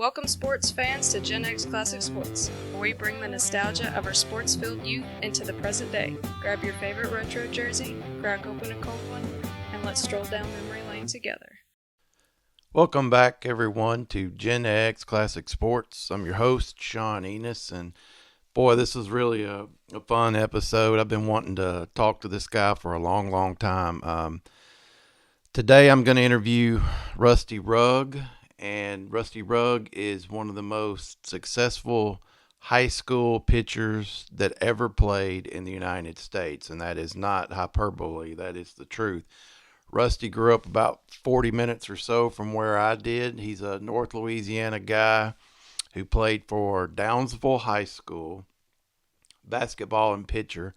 Welcome sports fans to GenX Classic Sports, where we bring the nostalgia of our sports-filled youth into the present day. Grab your favorite retro jersey, crack open a cold one, and let's stroll down memory lane together. Welcome back, everyone, to GenX Classic Sports. I'm your host, Sean Enos, and boy, this is really a fun episode. I've been wanting to talk to this guy for a long time. Today, I'm going to interview Rusty Rugg, and Rusty Rugg is one of the most successful high school pitchers that ever played in the United States, and that is not hyperbole. That is the truth. Rusty grew up about 40 minutes or so from where I did. He's a North Louisiana guy who played for Downsville High School, basketball and pitcher.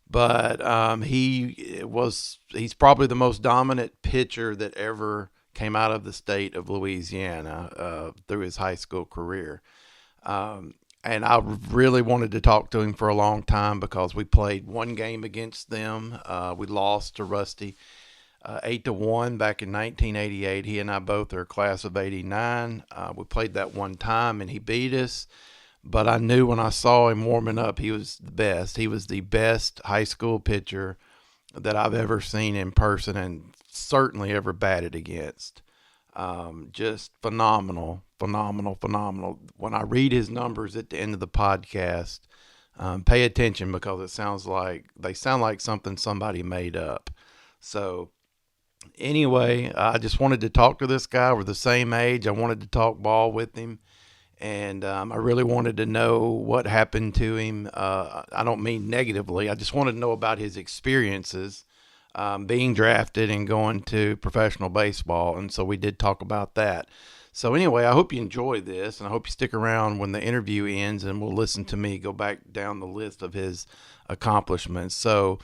But he's probably the most dominant pitcher that ever came out of the state of Louisiana through his high school career. And I really wanted to talk to him for a long time because we played one game against them. We lost to Rusty 8-1 back in 1988. He and I both are class of 89. We played that one time and he beat us. But I knew when I saw him warming up, he was the best. He was the best high school pitcher that I've ever seen in person and certainly ever batted against. Just phenomenal. When I read his numbers at the end of the podcast, pay attention because they sound like something somebody made up. So anyway, I just wanted to talk to this guy. We're the same age. I wanted to talk ball with him. And I really wanted to know what happened to him. I don't mean negatively. I just wanted to know about his experiences being drafted and going to professional baseball. And so we did talk about that. So anyway, I hope you enjoy this, and I hope you stick around when the interview ends and we'll listen to me go back down the list of his accomplishments. So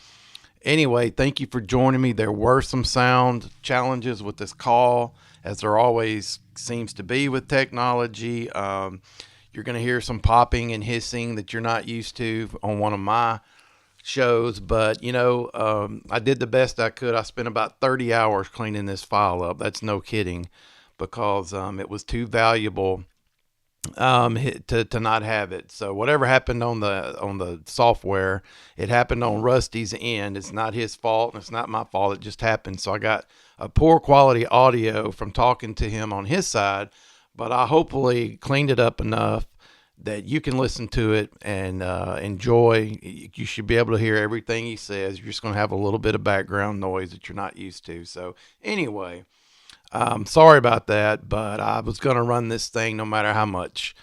anyway, thank you for joining me. There were some sound challenges with this call, as there always seems to be with technology. You're going to hear some popping and hissing that you're not used to on one of my shows, but I did the best I could. I spent about 30 hours cleaning this file up. That's no kidding, because it was too valuable to not have it. So whatever happened on the software, it happened on Rusty's end. It's not his fault and it's not my fault. It just happened. So I got a poor quality audio from talking to him on his side, but I hopefully cleaned it up enough that you can listen to it and enjoy. You should be able to hear everything he says. You're just going to have a little bit of background noise that you're not used to. So anyway, sorry about that, but I was going to run this thing no matter how much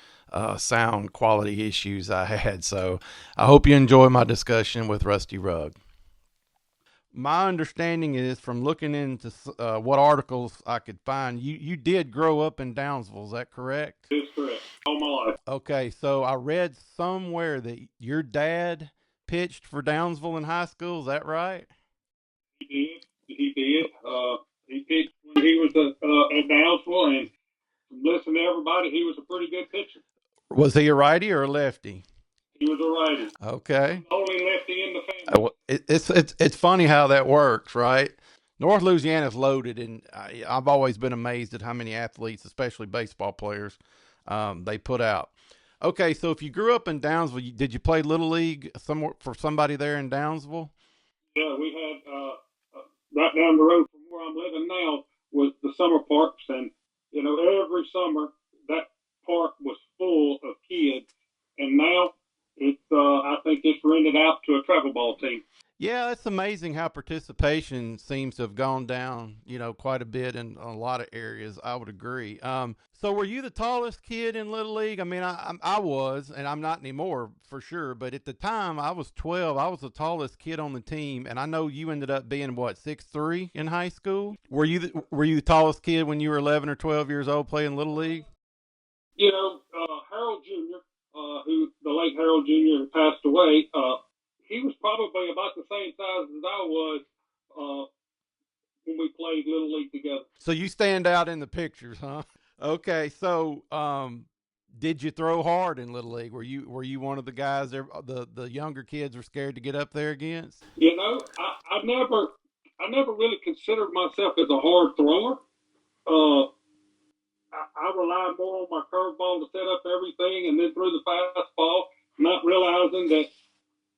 sound quality issues I had. So I hope you enjoy my discussion with Rusty Rugg. My understanding is, from looking into what articles I could find, you did grow up in Downsville. Is that correct? That's correct. All my life. Okay, so I read somewhere that your dad pitched for Downsville in high school. Is that right? He did. He pitched when he was at Downsville, and listen to everybody, he was a pretty good pitcher. Was he a righty or a lefty? He was a righty. Okay. The only lefty in the family. It's funny how that works, right? North Louisiana's loaded, and I've always been amazed at how many athletes, especially baseball players, they put out. Okay, so if you grew up in Downsville, did you play Little League somewhere for somebody there in Downsville? Yeah, we had right down the road from where I'm living now was the summer parks, and every summer that park was full of kids, and now it's I think it's rented out to a travel ball team. Yeah, it's amazing how participation seems to have gone down, quite a bit in a lot of areas. I would agree. So were you the tallest kid in Little League? I mean, I was, and I'm not anymore for sure. But at the time, I was 12. I was the tallest kid on the team, and I know you ended up being 6'3" in high school. Were you the tallest kid when you were 11 or 12 years old playing Little League? Harold Jr., who the late Harold Jr. passed away. He was probably about the same size as I was when we played Little League together. So you stand out in the pictures, huh? Okay, so did you throw hard in Little League? Were you one of the guys the younger kids were scared to get up there against? I never really considered myself as a hard thrower. I relied more on my curveball to set up everything, and then threw the fastball, not realizing that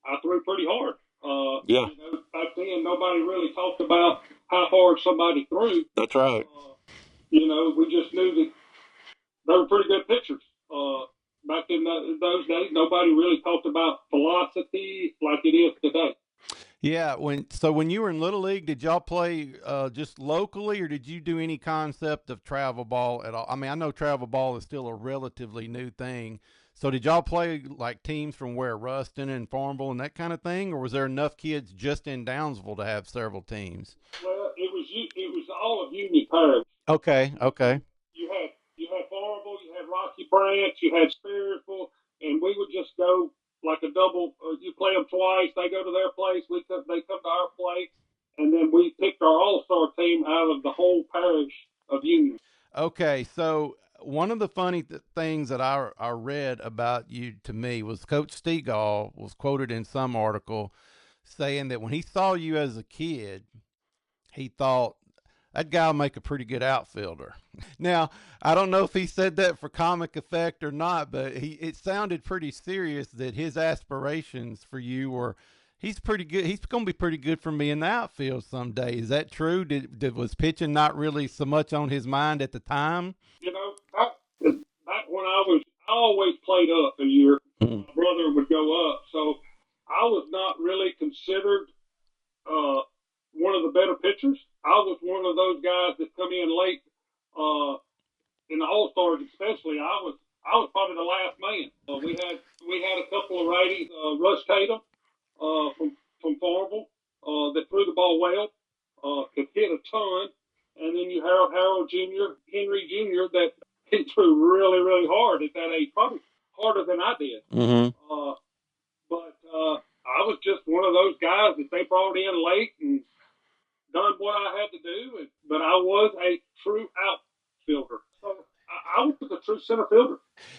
I threw pretty hard. Yeah. You know, back then, nobody really talked about how hard somebody threw. That's right. You know, we just knew that they were pretty good pitchers. Back in those days, nobody really talked about velocity like it is today. Yeah. When you were in Little League, did y'all play just locally, or did you do any concept of travel ball at all? I mean, I know travel ball is still a relatively new thing. So did y'all play like teams from where, Ruston and Farmville and that kind of thing, or was there enough kids just in Downsville to have several teams? Well, it was all of Union Parish. Okay. You had Farmville, you had Rocky Branch, you had Spearsville, and we would just go like a double. You play them twice, they go to their place, they come to our place, and then we picked our all-star team out of the whole parish of Union. Okay, so one of the funny things that I read about you to me was Coach Stegall was quoted in some article saying that when he saw you as a kid, he thought that guy will make a pretty good outfielder. Now, I don't know if he said that for comic effect or not, but it sounded pretty serious that his aspirations for you were he's pretty good. He's going to be pretty good for me in the outfield someday. Is that true? Was pitching not really so much on his mind at the time? You know, back when I always played up a year. My brother would go up, so I was not really considered one of the better pitchers. I was one of those guys that come in late in the All Stars, especially. I was probably the last man. We had a couple of righties, Rush Tatum from Farmville, that threw the ball well, could hit a ton, and then you have Harold Jr., Henry Jr. that he threw really, really hard at that age, probably harder than I did. Mm-hmm. But I was just one of those guys that they brought in late and done what I had to do. But I was a true outfielder. So I was a true center fielder.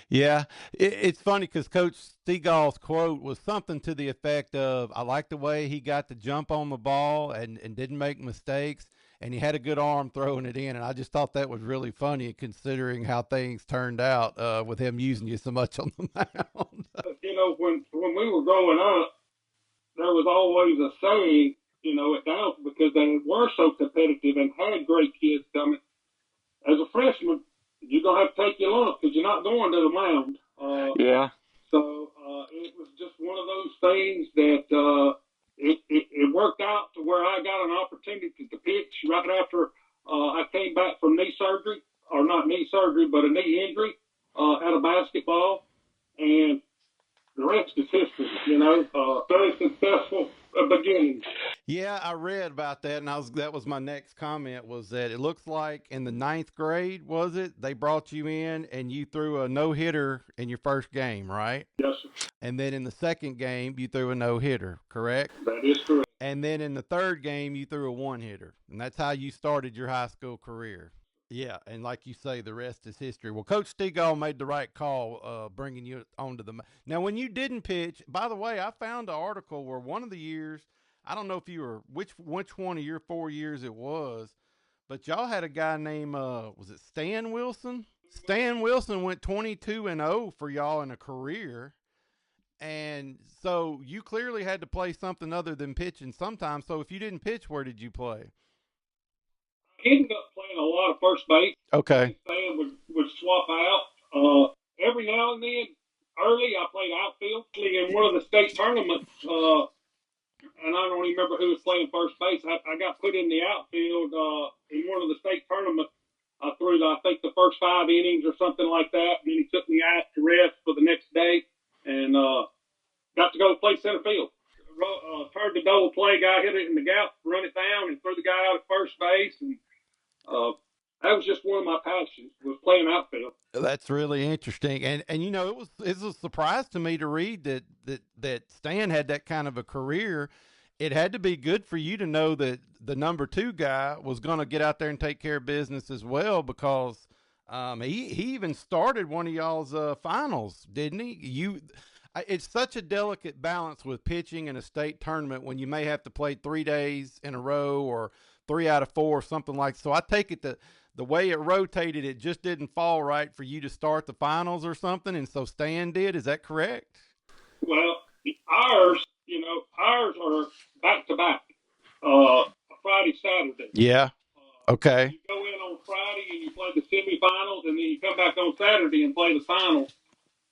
Yeah, it's funny because Coach Stegall's quote was something to the effect of, I like the way he got to jump on the ball and didn't make mistakes, and he had a good arm throwing it in. And I just thought that was really funny considering how things turned out with him using you so much on the mound. You know, when we were growing up, there was always a saying, you know, at Downsville, because they were so competitive and had great kids coming. As a freshman, you're going to have to take your lump because you're not going to the mound. Yeah. So it was just one of those things that it worked out to where I got an opportunity to pitch right after I came back from knee surgery, or not knee surgery, but a knee injury out of basketball. And the rest is history, you know, very successful beginning. Yeah, I read about that, and that was my next comment, was that it looks like in the 9th grade, was it, they brought you in and you threw a no-hitter in your first game, right? Yes, sir. And then in the second game, you threw a no-hitter, correct? That is correct. And then in the third game, you threw a one-hitter, and that's how you started your high school career. Yeah, and like you say, the rest is history. Well, Coach Stegall made the right call bringing you onto the – now, when you didn't pitch – by the way, I found an article where one of the years – I don't know if you were which one of your 4 years it was, but y'all had a guy named was it Stan Wilson? Stan Wilson went 22-0 for y'all in a career, and so you clearly had to play something other than pitching sometimes. So if you didn't pitch, where did you play? I ended up playing a lot of first base. Okay. Stan would swap out every now and then. Early, I played outfield in one of the state tournaments. And I don't even remember who was playing first base. I got put in the outfield in one of the state tournaments. I threw, I think, the first 5 innings or something like that. And then he took me out to rest for the next day and got to go play center field. Turned the double play, guy hit it in the gap, run it down, and threw the guy out at first base. And that was just one of my passions, was playing outfield. That's really interesting, and you know, it was a surprise to me to read that Stan had that kind of a career. It had to be good for you to know that the number 2 guy was going to get out there and take care of business as well, because he even started one of y'all's finals, didn't he? It's such a delicate balance with pitching in a state tournament when you may have to play 3 days in a row or 3 out of 4 or something like. So I take it that the way it rotated, it just didn't fall right for you to start the finals or something, and so Stan did. Is that correct? Well, ours are back to back, Friday, Saturday. Yeah. Okay. You go in on Friday and you play the semifinals, and then you come back on Saturday and play the finals.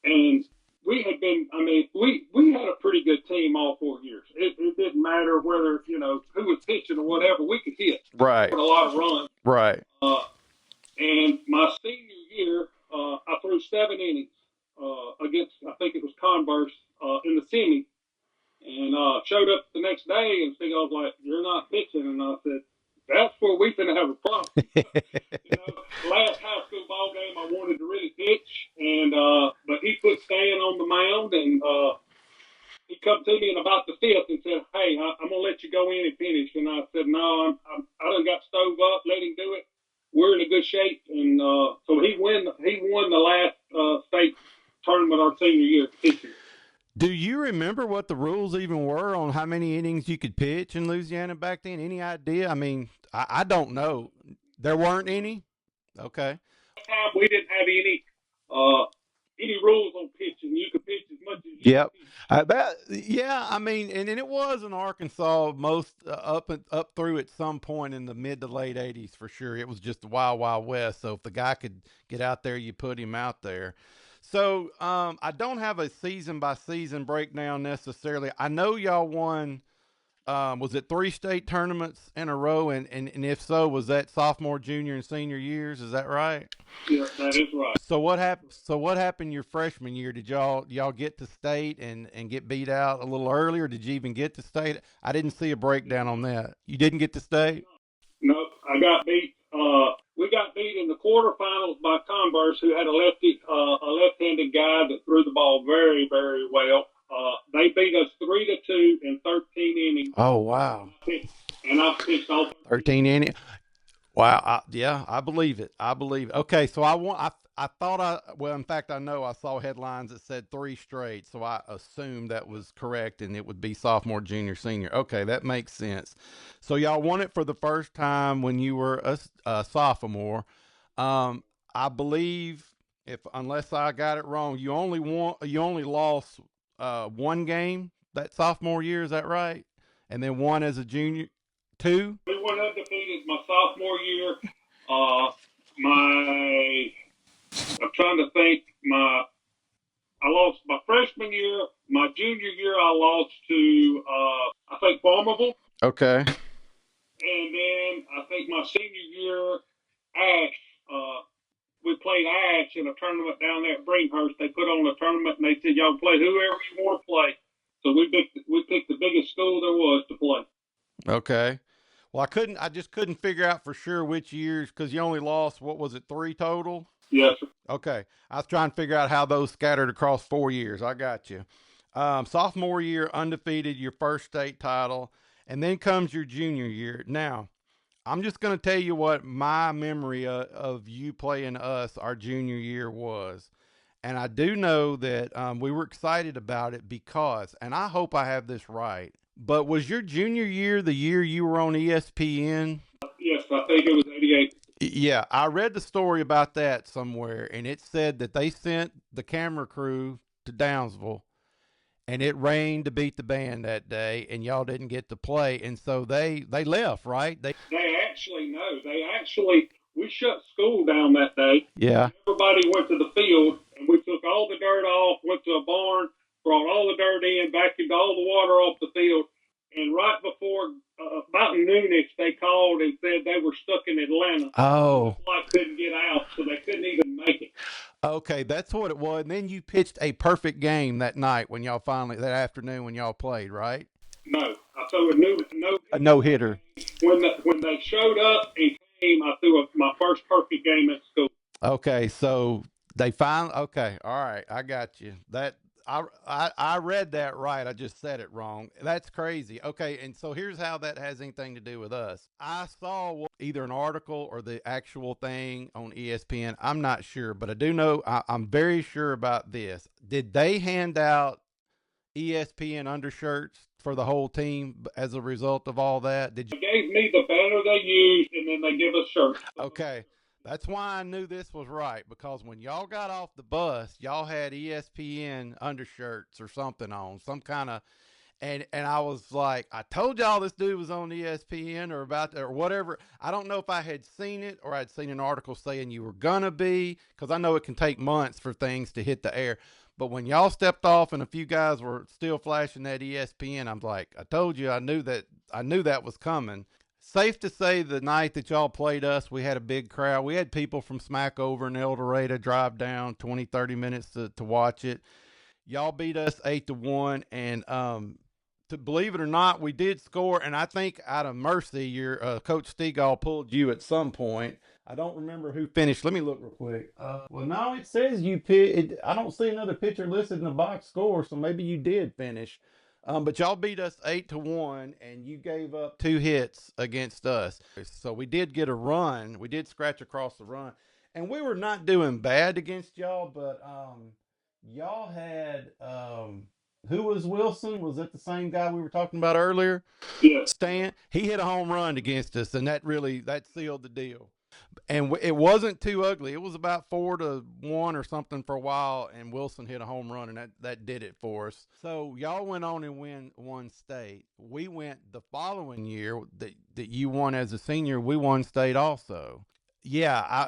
And we had been, we had a pretty good team all 4 years. It didn't matter whether, who was pitching or whatever. We could hit. Right. A lot of runs. Right. And my senior year, I threw 7 innings against, I think it was Converse, in the semi. And showed up the next day and Steve was like, "You're not pitching." And I said, "That's where we finna have a problem." Last high school ball game, I wanted to really pitch, and but he put Stan on the mound, and he come to me in about the 5th and said, "Hey, I'm gonna let you go in and finish." And I said, "No, I done got stove up. Let him do it. We're in a good shape." And so he won the last state tournament our senior year pitching. Do you remember what the rules even were on how many innings you could pitch in Louisiana back then? Any idea? I mean, I don't know. There weren't any? Okay. We didn't have any rules on pitching. You could pitch as much as you Yep. could. I mean, and it was in Arkansas most up through at some point in the mid to late 80s for sure. It was just the wild, wild west. So if the guy could get out there, you put him out there. So I don't have a season-by-season breakdown necessarily. I know y'all won, was it 3 state tournaments in a row? And if so, was that sophomore, junior, and senior years? Is that right? Yeah, that is right. So what happened your freshman year? Did y'all get to state and get beat out a little earlier? Did you even get to state? I didn't see a breakdown on that. You didn't get to state? No, I got beat. We got beat in the quarterfinals by Converse, who had a left-handed guy that threw the ball very, very well. They beat us 3-2 in 13 innings. Oh wow! And I pitched all 13 innings. Wow! I believe it. Okay, so in fact, I know I saw headlines that said 3 straight, so I assumed that was correct, and it would be sophomore, junior, senior. Okay, that makes sense. So y'all won it for the first time when you were a sophomore. I believe, unless I got it wrong, you only lost 1 game that sophomore year. Is that right? And then 1 as a junior. 2. We went undefeated my sophomore year. I'm trying to think. I lost my freshman year. My junior year, I lost to I think Farmerville. Okay. And then I think my senior year, Ash. We played Ash in a tournament down there at Bringhurst. They put on a tournament and they said, "Y'all play whoever you want to play." So we picked the biggest school there was to play. Okay. Well, I just couldn't figure out for sure which years, because you only lost, what was it, 3 total? Yes, sir. Okay. I was trying to figure out how those scattered across 4 years. I got you. Sophomore year, undefeated, your first state title, and then comes your junior year. Now, I'm just going to tell you what my memory of you playing us our junior year was. And I do know that we were excited about it because, and I hope I have this right, but was your junior year the year you were on ESPN? Yes, I think it was 88. Yeah, I read the story about that somewhere, and it said that they sent the camera crew to Downsville, and it rained to beat the band that day, and y'all didn't get to play, and so they left, right? We shut school down that day. Yeah. Everybody went to the field, and we took all the dirt off, went to a barn, brought all the dirt in, vacuumed all the water off the field, and right before about noonish, they called and said they were stuck in Atlanta. Oh. The flight couldn't get out, so they couldn't even make it. Okay, that's what it was. And then you pitched a perfect game that night that afternoon when y'all played, right? No, I threw a no-hitter. When they showed up and came, I threw my first perfect game at school. Okay, so they finally. Okay, all right, I got you. I read that right. I just said it wrong. That's crazy. Okay, and so here's how that has anything to do with us. I saw either an article or the actual thing on ESPN. I'm not sure, but I do know I'm very sure about this. Did they hand out ESPN undershirts for the whole team as a result of all that? They gave me the banner they used, and then they give us shirts. Okay. That's why I knew this was right, because when y'all got off the bus, y'all had ESPN undershirts or something on, some kind of, and I was like, I told y'all this dude was on ESPN or about or whatever. I don't know if I had seen it or I'd seen an article saying you were gonna be, because I know it can take months for things to hit the air. But when y'all stepped off and a few guys were still flashing that ESPN, I'm like, I told you, I knew that was coming. Safe to say the night that y'all played us, we had a big crowd. We had people from Smackover and El Dorado drive down 20, 30 minutes to watch it. Y'all beat us 8-1, and to believe it or not, we did score. And I think out of mercy, your Coach Stegall pulled you at some point. I don't remember who finished. Let me look real quick. Well, no, it says you I don't see another pitcher listed in the box score, so maybe you did finish. But y'all beat us 8-1, and you gave up 2 hits against us. So we did get a run. We did scratch across the run, and we were not doing bad against y'all. But y'all had who was Wilson? Was that the same guy we were talking about earlier? Yeah. Stan. He hit a home run against us, and that sealed the deal. And it wasn't too ugly. It was about 4-1 or something for a while, and Wilson hit a home run, and that did it for us. So y'all went on and won state. We went the following year that you won as a senior. We won state also. Yeah,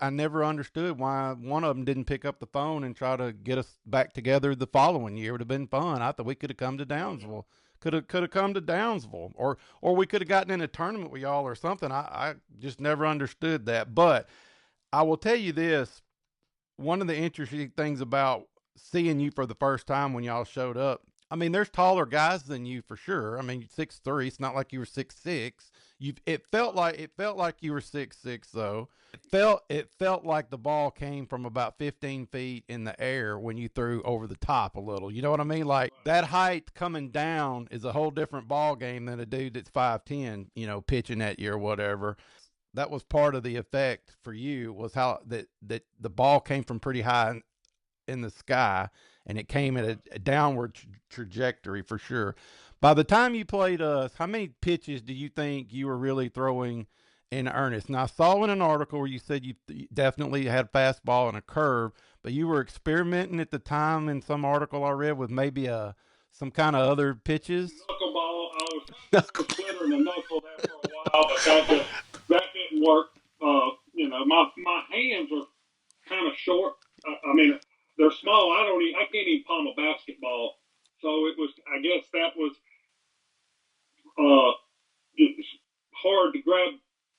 I never understood why one of them didn't pick up the phone and try to get us back together the following year. It would have been fun. I thought we could have come to Downsville. Could have come to Downsville, or we could have gotten in a tournament with y'all or something. I just never understood that. But I will tell you this: one of the interesting things about seeing you for the first time when y'all showed up. I mean, there's taller guys than you for sure. I mean, 6'3". It's not like you were 6'6". It felt like you were 6'6" though. It felt like the ball came from about 15 feet in the air when you threw over the top a little. You know what I mean? Like that height coming down is a whole different ball game than a dude that's 5'10", pitching at you or whatever. That was part of the effect for you, was how that the ball came from pretty high in the sky, and it came at a downward trajectory for sure. By the time you played us, how many pitches do you think you were really throwing in earnest? Now, I saw in an article where you said you definitely had a fastball and a curve, but you were experimenting at the time in some article I read with maybe some kind of other pitches. Knuckleball. I was splittering the knuckle there for a while, but that didn't work. My hands are kind of short. I mean, they're small. I can't even palm a basketball. So it was. I guess that was it's hard to grab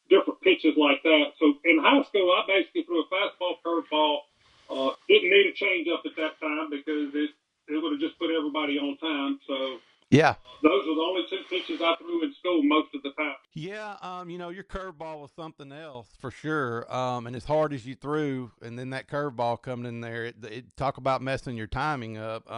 different pitches like that. So in high school, I basically threw a fastball, curveball. Didn't need a changeup at that time because it would have just put everybody on time. So yeah, those were the only 2 pitches I threw in school most of the time. Yeah, your curveball was something else for sure. And as hard as you threw, and then that curveball coming in there, it talk about messing your timing up.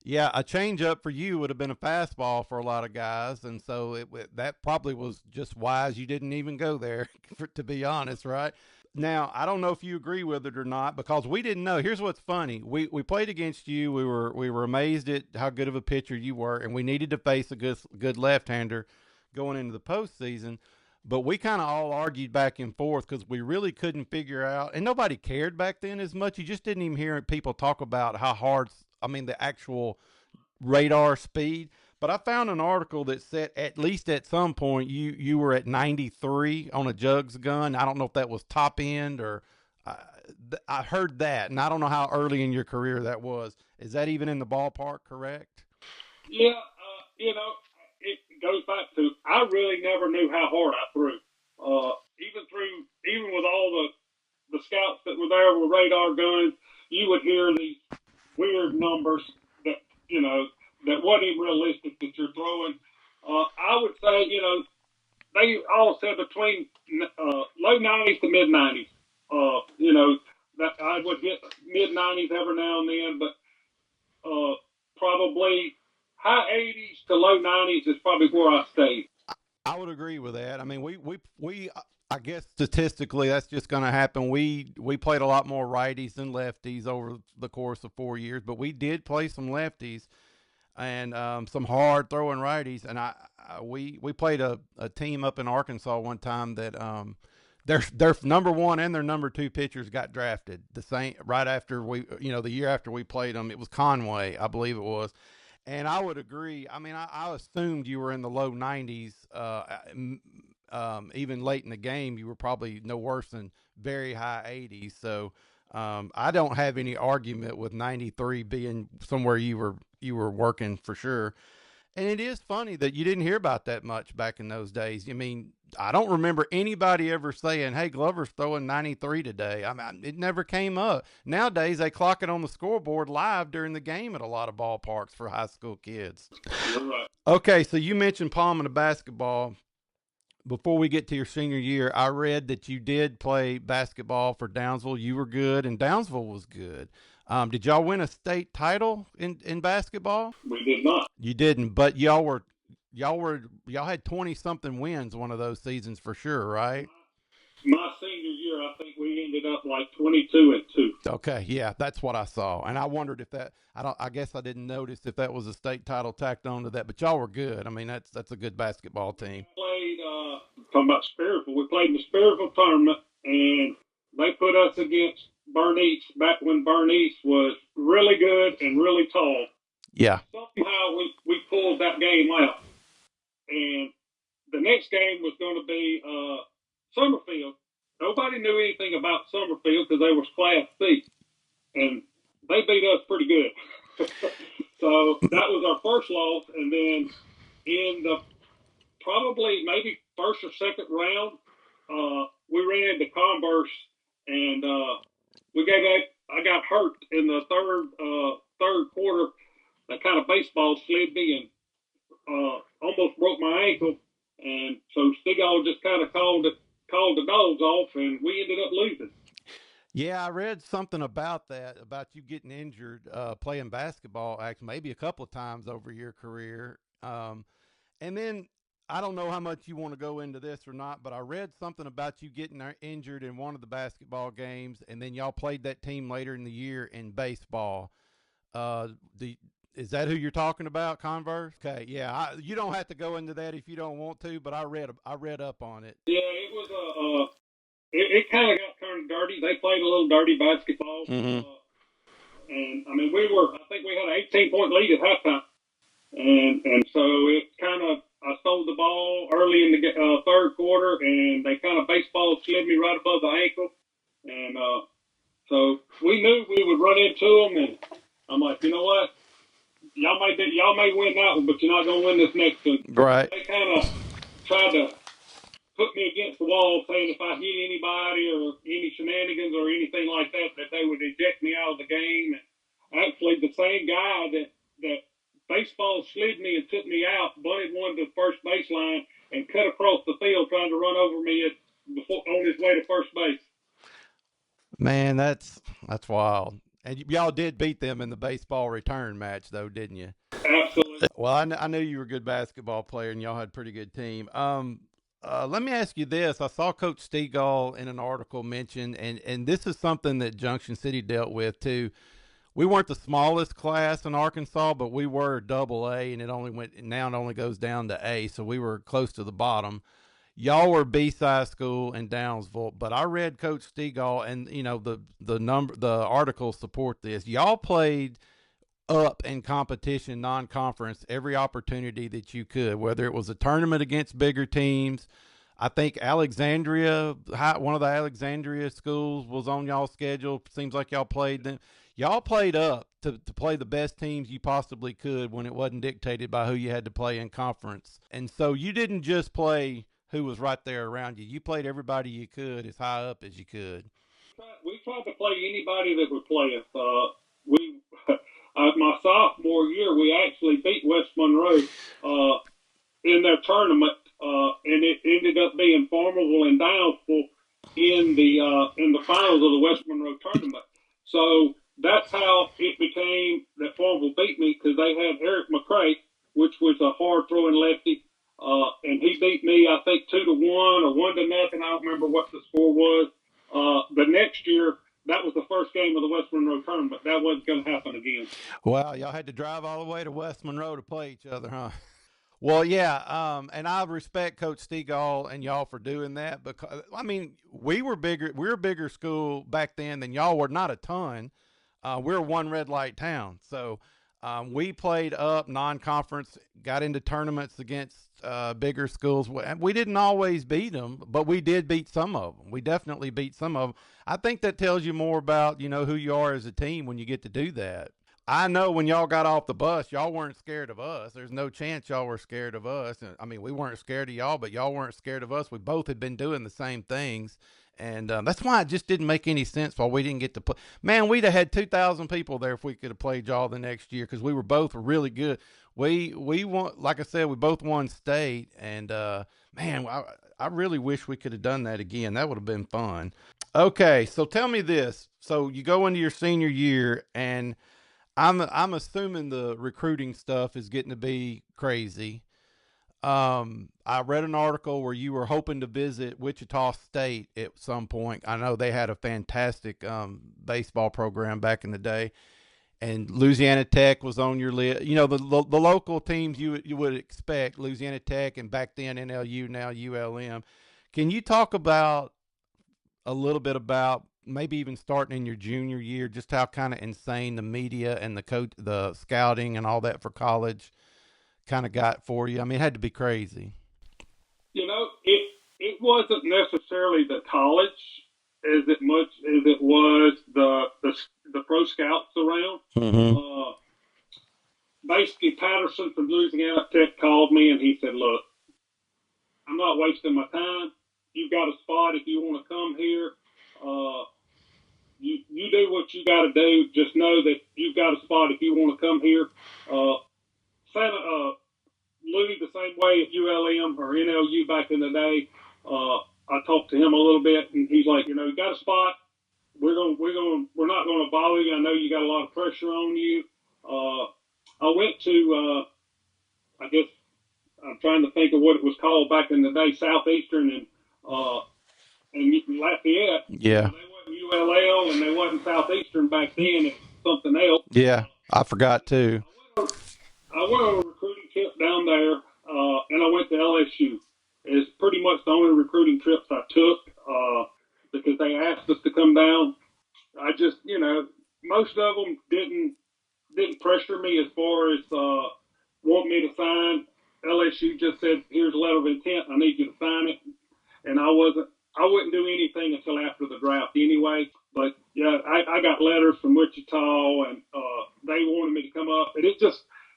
Yeah, a changeup for you would have been a fastball for a lot of guys, and so that probably was just wise you didn't even go there, to be honest, right? Now, I don't know if you agree with it or not, because we didn't know. Here's what's funny: we played against you. We were amazed at how good of a pitcher you were, and we needed to face a good left-hander going into the postseason. But we kind of all argued back and forth because we really couldn't figure out, and nobody cared back then as much. You just didn't even hear people talk about how hard, the actual radar speed. But I found an article that said at least at some point you were at 93 on a jugs gun. I don't know if that was top end or I heard that, and I don't know how early in your career that was. Is that even in the ballpark, correct? Yeah, it goes back to I really never knew how hard I threw. Even with all the scouts that were there with radar guns, you would hear these weird numbers that that wasn't even realistic that you're throwing. I would say they all said between low 90s to mid 90s. That I would get mid 90s every now and then, but probably high 80s to low 90s is probably where I stayed. I would agree with that. I mean, we I guess statistically that's just going to happen. We played a lot more righties than lefties over the course of 4 years, but we did play some lefties and some hard throwing righties. And we played a team up in Arkansas one time that their number one and their number two pitchers got drafted the same right after the year after we played them. It was Conway, I believe it was. And I would agree. I mean, I assumed you were in the low 90s. Even late in the game, you were probably no worse than very high 80s. So I don't have any argument with 93 being somewhere you were working for sure. And it is funny that you didn't hear about that much back in those days. I mean, I don't remember anybody ever saying, "Hey, Glover's throwing 93 today." I mean, it never came up. Nowadays, they clock it on the scoreboard live during the game at a lot of ballparks for high school kids. You're right. Okay, so you mentioned palming a basketball. Before we get to your senior year, I read that you did play basketball for Downsville. You were good, and Downsville was good. Did y'all win a state title in basketball? We did not. You didn't, but y'all had 20 something wins one of those seasons for sure, right? My senior year, I think we ended up like 22-2. Okay, yeah, that's what I saw, and I wondered if that. I guess I didn't notice if that was a state title tacked onto that, but y'all were good. I mean, that's a good basketball team. We played talking about Spearville. We played in the Spearville tournament, and they put us against Bernice back when Bernice was really good and really tall. Yeah. Somehow we pulled that game out. And the next game was going to be Summerfield. Nobody knew anything about Summerfield because they was Class C. And they beat us pretty good. So that was our first loss. And then in the probably maybe first or second round, we ran into Converse, and I got hurt in the third quarter. That kind of baseball slid me and almost broke my ankle. And so Stigall just kind of called the dogs off, and we ended up losing. Yeah, I read something about that, about you getting injured playing basketball, actually, maybe a couple of times over your career. And then I don't know how much you want to go into this or not, but I read something about you getting injured in one of the basketball games, and then y'all played that team later in the year in baseball. Is that who you're talking about, Converse? Okay, yeah. You don't have to go into that if you don't want to, but I read up on it. Yeah, it was it kind of got turned dirty. They played a little dirty basketball, Mm-hmm. And I mean I think we had an 18-point lead at halftime, and so it kind of I stole the ball early in the third quarter, and they kind of baseball slid me right above the ankle, and so we knew we would run into them, and I'm like, you know what? Y'all may win that one, but you're not going to win this next one. Right. They kind of tried to put me against the wall, saying if I hit anybody or any shenanigans or anything like that, that they would eject me out of the game. And actually, the same guy that baseball slid me and took me out, bunted one to the first baseline and cut across the field trying to run over me on his way to first base. Man, that's wild. And y'all did beat them in the baseball return match, though, didn't you? Absolutely. Well, I knew you were a good basketball player, and y'all had a pretty good team. Let me ask you this. I saw Coach Stigall in an article mention, and this is something that Junction City dealt with, too. We weren't the smallest class in Arkansas, but we were AA, and it only goes down to A, so we were close to the bottom. Y'all were B-size school in Downsville, but I read Coach Stigall, and the articles support this. Y'all played up in competition, non-conference, every opportunity that you could, whether it was a tournament against bigger teams. I think Alexandria, one of the Alexandria schools, was on y'all's schedule. Seems like y'all played them. Y'all played up to play the best teams you possibly could when it wasn't dictated by who you had to play in conference. And so you didn't just play who was right there around you. You played everybody you could as high up as you could. We tried to play anybody that would play us. My sophomore year, we actually beat West Monroe in their tournament, and it ended up being Farmerville and Downsville in the finals of the West Monroe tournament. So that's how it became that Farmerville beat me, because they had Eric McCray, which was a hard-throwing lefty, and he beat me, I think, 2-1 or 1-0. I don't remember what the score was. The next year, that was the first game of the West Monroe tournament. That wasn't going to happen again. Wow, y'all had to drive all the way to West Monroe to play each other, huh? Well, yeah, and I respect Coach Stegall and y'all for doing that because I mean we were bigger. We were a bigger school back then than y'all were. Not a ton. We're one red light town, so we played up non-conference, got into tournaments against bigger schools. We didn't always beat them, but we did beat some of them. We definitely beat some of them. I think that tells you more about who you are as a team when you get to do that. I know when y'all got off the bus, y'all weren't scared of us. There's no chance y'all were scared of us. I mean, we weren't scared of y'all, but y'all weren't scared of us. We both had been doing the same things. And that's why it just didn't make any sense why we didn't get to play. Man, we'd have had 2,000 people there if we could have played y'all the next year because we were both really good. We won, like I said, we both won state. And, man, I really wish we could have done that again. That would have been fun. Okay, so tell me this. So you go into your senior year, and I'm assuming the recruiting stuff is getting to be crazy. I read an article where you were hoping to visit Wichita State at some point. I know they had a fantastic baseball program back in the day, and Louisiana Tech was on your list. The local teams you would expect, Louisiana Tech, and back then NLU, now ULM. Can you talk about a little bit about maybe even starting in your junior year, just how kind of insane the media and the scouting and all that for college kind of got for you? I mean, it had to be crazy. It wasn't necessarily the college as much as it was the pro scouts around. Mm-hmm. Basically, Patterson from Louisiana Tech called me and he said, "Look, I'm not wasting my time. You've got a spot if you want to come here. You do what you got to do. Just know that you've got a spot if you want to come here." Louis the same way at ULM or NLU back in the day. I talked to him a little bit, and he's like, you got a spot. We're not gonna bother you. I know you got a lot of pressure on you. I went to, I guess I'm trying to think of what it was called back in the day, Southeastern and Lafayette. Yeah. They wasn't ULL and they wasn't Southeastern back then. It was something else. Yeah, I forgot too. I went on a recruiting trip down there, and I went to LSU. It's pretty much the only recruiting trips I took because they asked us to come down. I just, most of them didn't pressure me as far as want me to sign. LSU just said, "Here's a letter of intent. I need you to sign it," and I wouldn't do anything until after the draft anyway. But yeah, I got letters from Wichita, and they wanted me to come up, and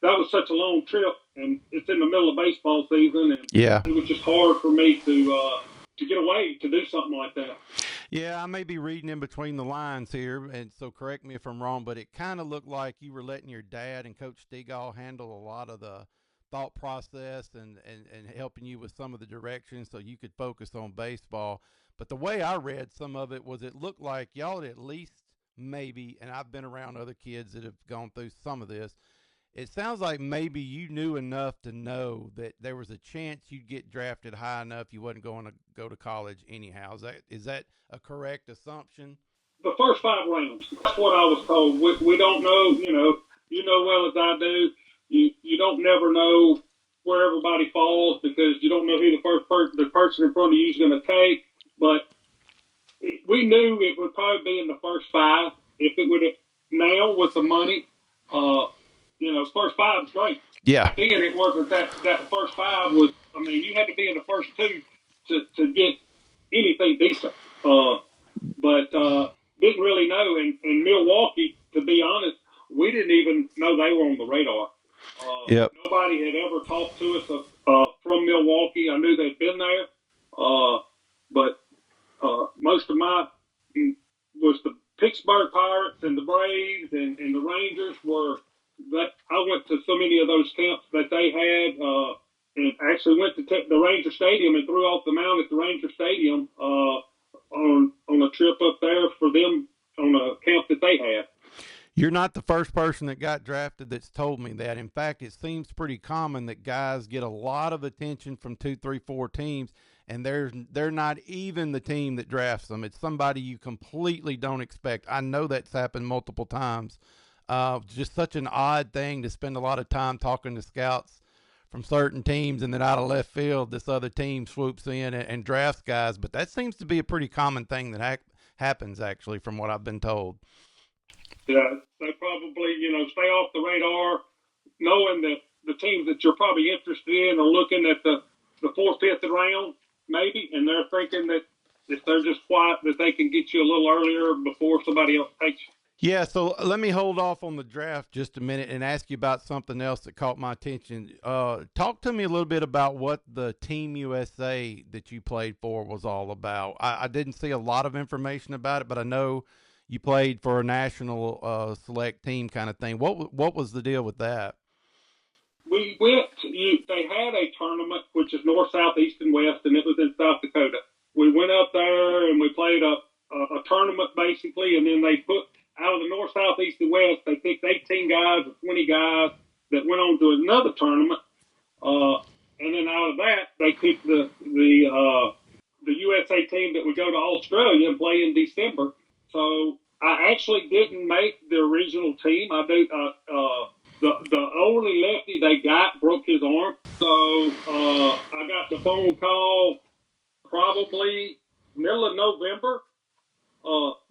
that was such a long trip, and it's in the middle of baseball season, and yeah, it was just hard for me to get away to do something like that. Yeah, I may be reading in between the lines here, and so correct me if I'm wrong, but it kind of looked like you were letting your dad and Coach Stegall handle a lot of the thought process and helping you with some of the directions so you could focus on baseball. But the way I read some of it was it looked like y'all at least maybe, and I've been around other kids that have gone through some of this, it sounds like maybe you knew enough to know that there was a chance you'd get drafted high enough you wasn't going to go to college anyhow. Is that a correct assumption? The first 5 rounds. That's what I was told. We don't know, you know well as I do. You don't never know where everybody falls because you don't know who the person in front of you is going to take. But we knew it would probably be in the first 5. If it would have now with the money, first 5 is great. Yeah. Then it wasn't that first 5 was. I mean, you had to be in the first 2 to get anything decent. But didn't really know. In Milwaukee, to be honest, we didn't even know they were on the radar. Yep. Nobody had ever talked to us from Milwaukee. I knew they'd been there, but most of my was the Pittsburgh Pirates and the Braves and the Rangers were. That I went to so many of those camps that they had, and actually went to the Ranger Stadium and threw off the mound at the Ranger Stadium on a trip up there for them on a camp that they had. You're not the first person that got drafted that's told me that. In fact, it seems pretty common that guys get a lot of attention from 2, 3, 4 teams, and they're not even the team that drafts them. It's somebody you completely don't expect. I know that's happened multiple times. Just such an odd thing to spend a lot of time talking to scouts from certain teams, and then out of left field, this other team swoops in and drafts guys. But that seems to be a pretty common thing that happens, actually, from what I've been told. Yeah, they probably, stay off the radar, knowing that the teams that you're probably interested in are looking at the fourth, fifth round, maybe, and they're thinking that if they're just quiet, that they can get you a little earlier before somebody else takes you. Yeah, so let me hold off on the draft just a minute and ask you about something else that caught my attention. Talk to me a little bit about what the Team USA that you played for was all about. I didn't see a lot of information about it, but I know you played for a national select team kind of thing. What was the deal with that? We went. They had a tournament, which is north, south, east, and west, and it was in South Dakota. We went up there and we played a tournament basically, and then they put out of the north, south, east, and west. They picked 18 guys or 20 guys that went on to another tournament, and then out of that they picked the USA team that would go to Australia and play in December. So I actually didn't make the original team. I do. The only lefty they got broke his arm, so I got the phone call probably middle of November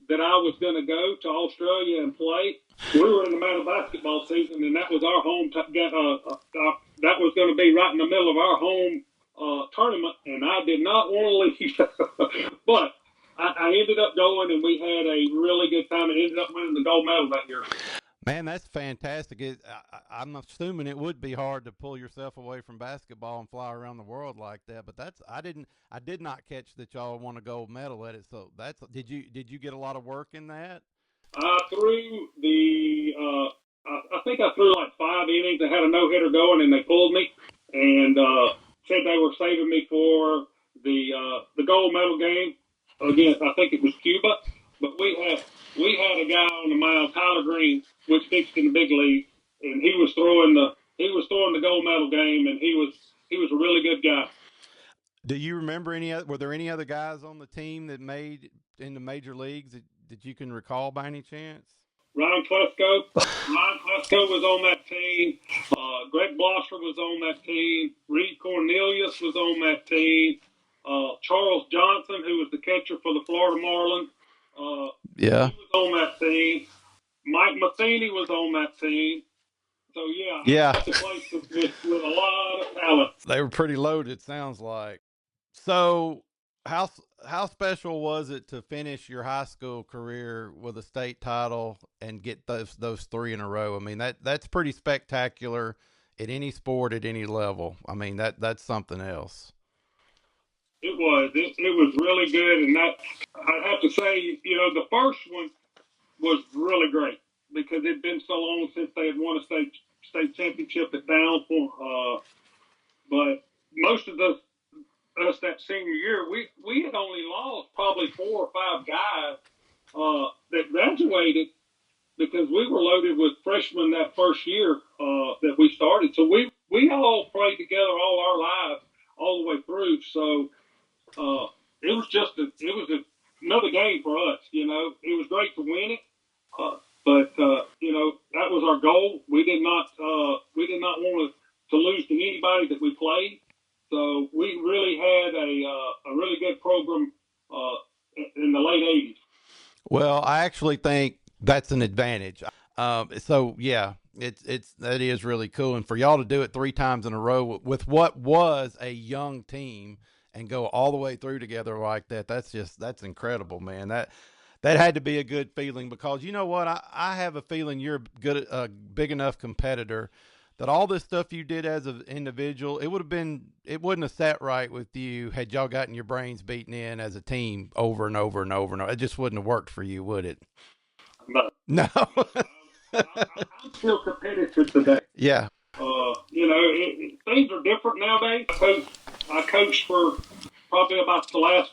that I was going to go to Australia and play. We were in the Mountain basketball season, and that was our home. That was going to be right in the middle of our home tournament, and I did not want to leave. But I ended up going, and we had a really good time, and ended up winning the gold medal that year. Man, that's fantastic. I'm assuming it would be hard to pull yourself away from basketball and fly around the world like that. But I did not catch that y'all won a gold medal at it. So did you get a lot of work in that? I threw I think I threw like 5 innings. I had a no-hitter going, and they pulled me and said they were saving me for the gold medal game against, I think it was Cuba. But we had a guy on the mound, Tyler Green, which pitched in the big league, and he was throwing the gold medal game, and he was a really good guy. Do you remember were there any other guys on the team that made in the major leagues that you can recall by any chance? Ryan Klesko was on that team. Greg Blosser was on that team. Reed Cornelius was on that team. Charles Johnson, who was the catcher for the Florida Marlins. He was on that team. Mike Matheny was on that team. So, I had to play with a lot of talent. They were pretty loaded, sounds like. So, how special was it to finish your high school career with a state title and get those 3 in a row? I mean, that's pretty spectacular at any sport at any level. I mean, that's something else. It was. It was really good, and that I have to say, the first one was really great because it'd been so long since they had won a state championship at Downsville. But most of us that senior year, we had only lost probably 4 or 5 guys that graduated because we were loaded with freshmen that first year that we started. So we all played together all our lives all the way through. So. It was another game for us. It was great to win it, but that was our goal. We did not want to lose to anybody that we played. So we really had a really good program in the late '80s. Well, I actually think that's an advantage. So yeah, that is really cool, and for y'all to do it 3 times in a row with what was a young team. And go all the way through together like that. That's incredible, man. That had to be a good feeling because you know what? I have a feeling you're a big enough competitor that all this stuff you did as an individual, it wouldn't have sat right with you had y'all gotten your brains beaten in as a team over and over and over and over. It just wouldn't have worked for you, would it? No. I'm still competitive today. Yeah. Things are different nowadays. I coached for probably about the last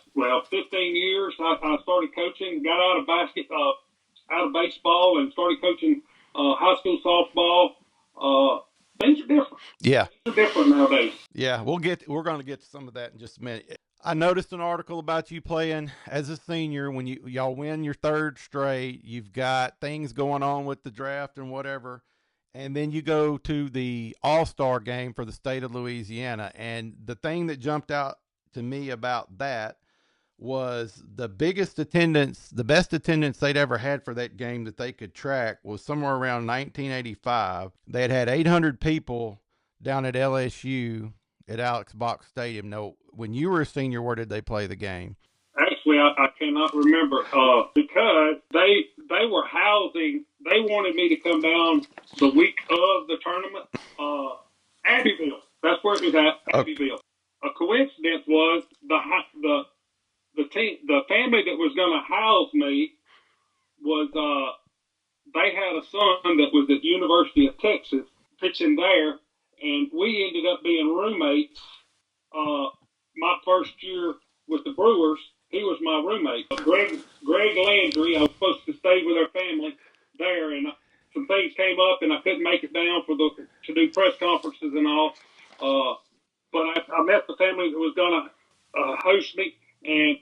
15 years. I started coaching, got out of baseball, and started coaching high school softball. Things are different. Yeah, things are different nowadays. Yeah, we're going to get to some of that in just a minute. I noticed an article about you playing as a senior when y'all win your 3rd straight. You've got things going on with the draft and whatever. And then you go to the All-Star game for the state of Louisiana. And the thing that jumped out to me about that was the biggest attendance, the best attendance they'd ever had for that game that they could track was somewhere around 1985. They had 800 people down at LSU at Alex Box Stadium. No, when you were a senior, where did they play the game? Actually, I cannot remember because they were housing. They wanted me to come down the week of the tournament. Abbeville. That's where it was at. Abbeville. A coincidence was the family that was going to house me was they had a son that was at the University of Texas pitching there, and we ended up being roommates. My first year with the Brewers, he was my roommate. Greg Landry. I was supposed to stay with our family there, and some things came up, and I couldn't make it down to do press conferences and all. But I met the family that was going to host me, and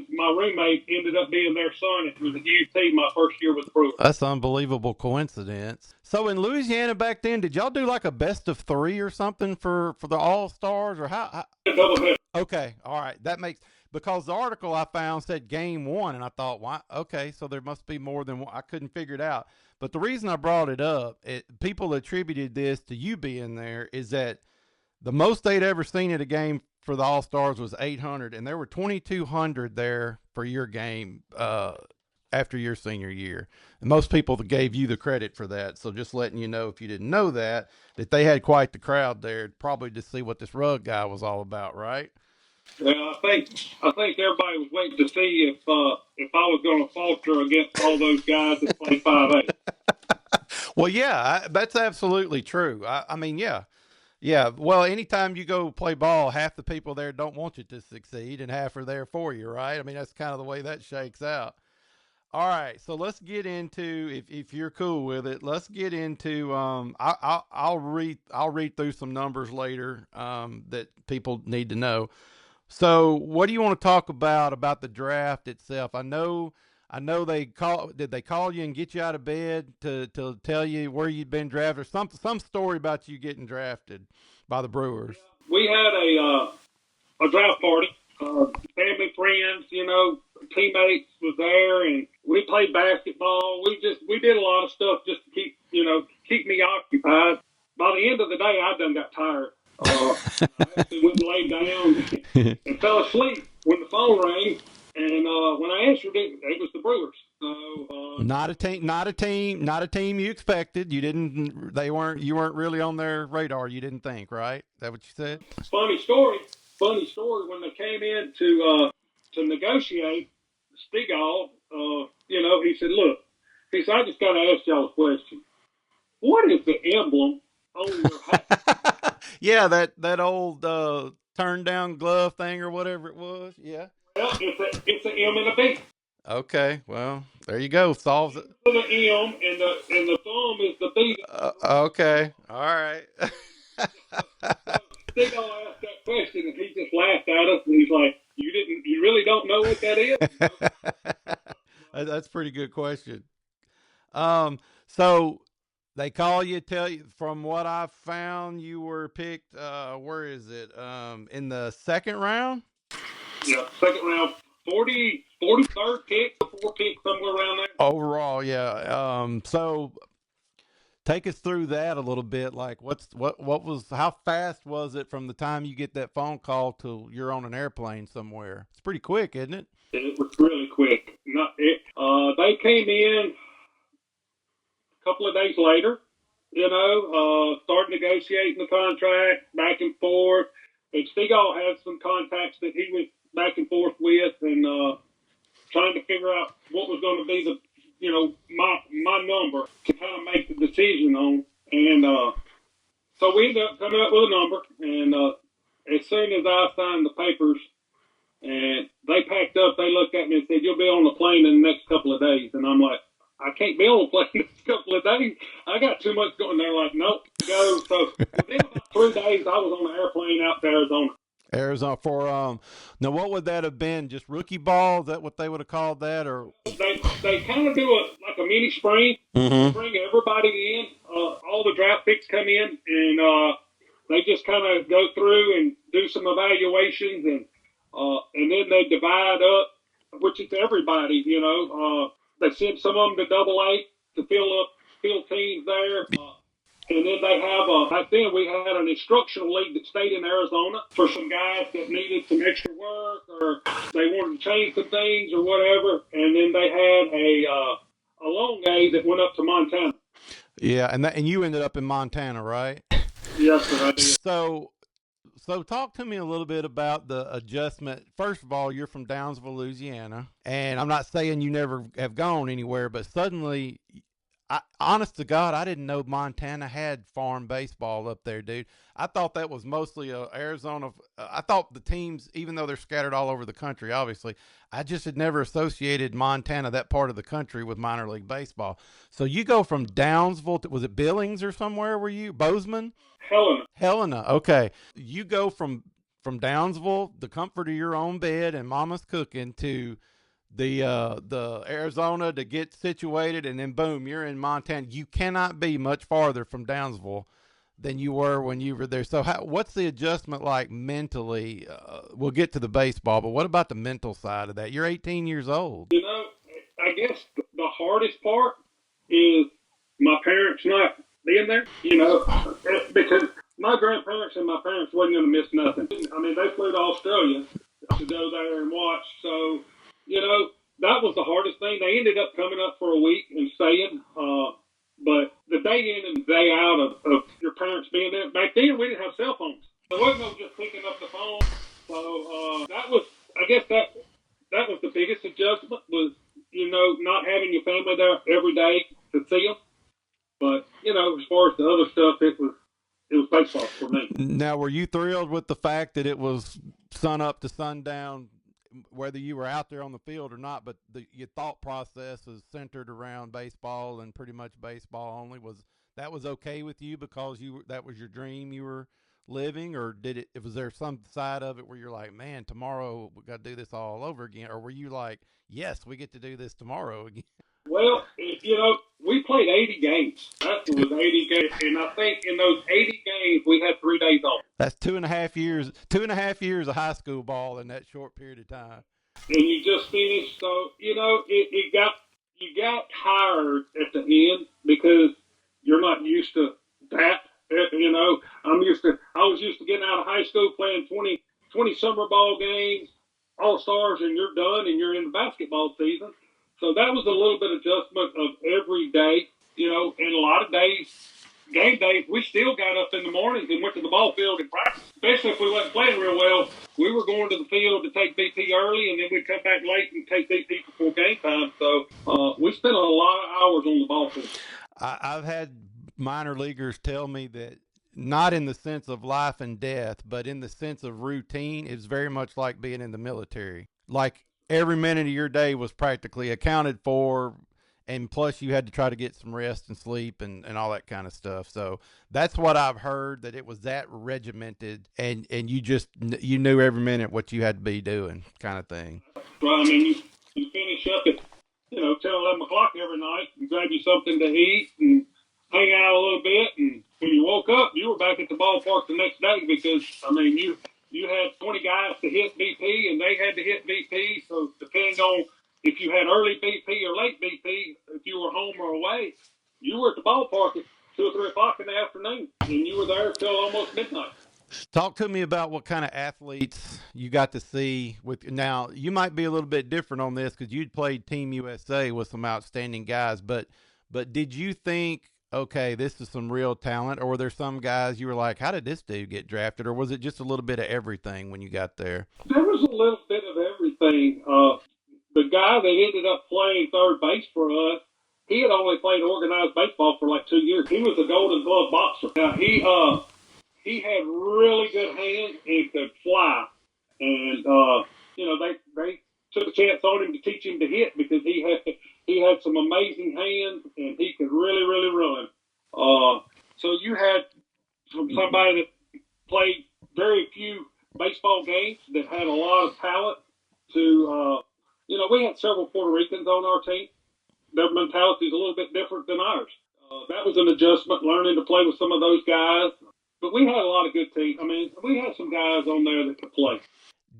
my roommate ended up being their son. It was at UT my first year with the Brewers. That's an unbelievable coincidence. So in Louisiana back then, did y'all do like a best of 3 or something for the All-Stars, or how? Okay, all right. That makes, because the article I found said game 1, and I thought, why? Okay, so there must be more than one. I couldn't figure it out. But the reason I brought it up, people attributed this to you being there, is that the most they'd ever seen at a game for the All-Stars was 800, and there were 2,200 there for your game after your senior year. And most people gave you the credit for that. So just letting you know, if you didn't know that they had quite the crowd there, probably to see what this Rugg guy was all about, right? Yeah, I think everybody was waiting to see if I was going to falter against all those guys that play 5A. Well, yeah, that's absolutely true. I mean, yeah. Yeah, well, anytime you go play ball, half the people there don't want you to succeed, and half are there for you, right? I mean, that's kind of the way that shakes out. All right, so let's get into, if you're cool with it, let's get into. I'll read through some numbers later that people need to know. So, what do you want to talk about the draft itself? I know did they call you and get you out of bed to tell you where you'd been drafted, or some story about you getting drafted by the Brewers? We had a draft party. Family, friends, teammates was there, and we played basketball. We did a lot of stuff just to keep me occupied. By the end of the day, I done got tired. I actually went and laid down and fell asleep when the phone rang. And when I answered it, it was the Brewers. So not a team you expected. You weren't really on their radar. You didn't think, right? Is that what you said? Funny story. When they came in to negotiate, Stigall, he said, "Look," he said, "I just got to ask y'all a question. What is the emblem on your hat?" Yeah, that old turn down glove thing or whatever it was. Yeah. Well, it's an M and a B. Okay, well, there you go. Solves it. The M and the thumb is the B. Okay, all right. Stigall asked that question, and he just laughed at us, and he's like, "You really don't know what that is?" That's a pretty good question. So they call you, tell you, from what I found, you were picked, where is it? In the second round? Yeah, second round, 43rd pick, 4th pick, somewhere around there. Overall, yeah. So take us through that a little bit. Like, how fast was it from the time you get that phone call till you're on an airplane somewhere? It's pretty quick, isn't it? It was really quick. They came in a couple of days later, started negotiating the contract back and forth. And Stigall had some contacts that he was back and forth with, and trying to figure out what was going to be my number to kind of make the decision on. And so we ended up coming up with a number, and as soon as I signed the papers and they packed up, they looked at me and said, "You'll be on the plane in the next couple of days." And I'm like, "I can't be on the plane in the next couple of days. I got too much going." They're like, "Nope, go." So within about 3 days, I was on an airplane out to Arizona. Arizona for now, what would that have been? Just rookie ball? Is that what they would have called that? Or they kind of do a mini spring, bring everybody in the draft picks come in, and they just kind of go through and do some evaluations, and then they divide up, which is everybody. They send some of them to Double A to fill teams there. And then they have, back then we had an instructional league that stayed in Arizona for some guys that needed some extra work or they wanted to change some things or whatever. And then they had a long A that went up to Montana. Yeah, and you ended up in Montana, right? Yes, sir, I did. So talk to me a little bit about the adjustment. First of all, you're from Downsville, Louisiana, and I'm not saying you never have gone anywhere, but suddenly, honest to God, I didn't know Montana had farm baseball up there, dude. I thought that was mostly Arizona. I thought the teams, even though they're scattered all over the country, obviously, I just had never associated Montana, that part of the country, with minor league baseball. So you go from Downsville to, was it Billings or somewhere were you? Bozeman? Helena. Okay. You go from Downsville, the comfort of your own bed and mama's cooking, to the Arizona to get situated, and then boom, you're in Montana. You cannot be much farther from Downsville than you were when you were there. So what's the adjustment like mentally? We'll get to the baseball, but what about the mental side of that? You're 18 years old. I guess the hardest part is my parents not being there, because my grandparents and my parents wasn't going to miss nothing. I mean, they flew to Australia to go there and watch. So, that was the hardest thing. They ended up coming up for a week and staying. But the day in and day out of your parents being there, back then we didn't have cell phones. So it wasn't no just picking up the phone. So I guess that was the biggest adjustment was, not having your family there every day to see them. But, as far as the other stuff, it was baseball for me. Now, were you thrilled with the fact that it was sun up to sundown, whether you were out there on the field or not, but your thought process is centered around baseball and pretty much baseball only? Was okay with you because that was your dream you were living, or was there some side of it where you're like, man, tomorrow we got to do this all over again? Or were you like, yes, we get to do this tomorrow again? Well, we played 80 games. That was 80 games. And I think in those 80 games, we had 3 days off. That's 2.5 years of high school ball in that short period of time. And you just finished. So, you got tired at the end because you're not used to that. I was used to getting out of high school playing 20 summer ball games, all-stars, and you're done and you're in the basketball season. So that was a little bit of adjustment of every day, and a lot of days, game days, we still got up in the mornings and went to the ball field and practice. Especially if we wasn't playing real well, we were going to the field to take BP early, and then we'd come back late and take BP before game time. So we spent a lot of hours on the ball field. I've had minor leaguers tell me that not in the sense of life and death, but in the sense of routine, it's very much like being in the military. Like, every minute of your day was practically accounted for, and plus you had to try to get some rest and sleep and all that kind of stuff. So that's what I've heard, that it was that regimented, and you knew every minute what you had to be doing, kind of thing. Well, I mean, you finish up at 10, 11 o'clock every night and grab you something to eat and hang out a little bit, and when you woke up, you were back at the ballpark the next day because, I mean, you had 20 guys to hit BP, and they had to hit BP. So depending on if you had early BP or late BP, if you were home or away, you were at the ballpark at 2 or 3 o'clock in the afternoon, and you were there till almost midnight. Talk to me about what kind of athletes you got to see. Now, you might be a little bit different on this because you'd played Team USA with some outstanding guys, but did you think, okay, this is some real talent, or were there some guys you were like, how did this dude get drafted, or was it just a little bit of everything when you got there? There was a little bit of everything. The guy that ended up playing third base for us, he had only played organized baseball for like 2 years. He was a Golden Glove boxer. Now, he had really good hands and could fly, and they took a chance on him to teach him to hit because he had some amazing hands, and he could really, really run. So you had somebody that played very few baseball games that had a lot of talent to, we had several Puerto Ricans on our team. Their mentality is a little bit different than ours. That was an adjustment, learning to play with some of those guys. But we had a lot of good teams. I mean, we had some guys on there that could play.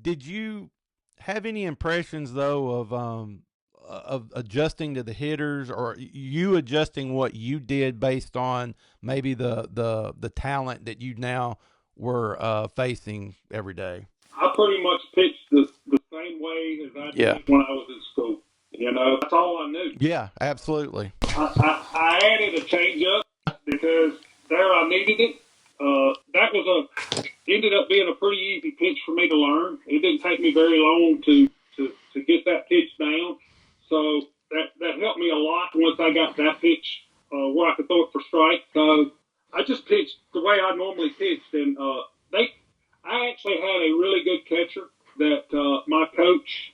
Did you have any impressions though of adjusting to the hitters, or you adjusting what you did based on maybe the talent that you now were facing every day? I pretty much pitched the same way as I did when I was in school. You know, that's all I knew. Yeah, absolutely. I added a changeup because there I needed it. That ended up being a pretty easy pitch for me to learn. It didn't take me very long to get that pitch down. So that helped me a lot once I got that pitch where I could throw it for strike. So I just pitched the way I normally pitched, and I actually had a really good catcher that my coach,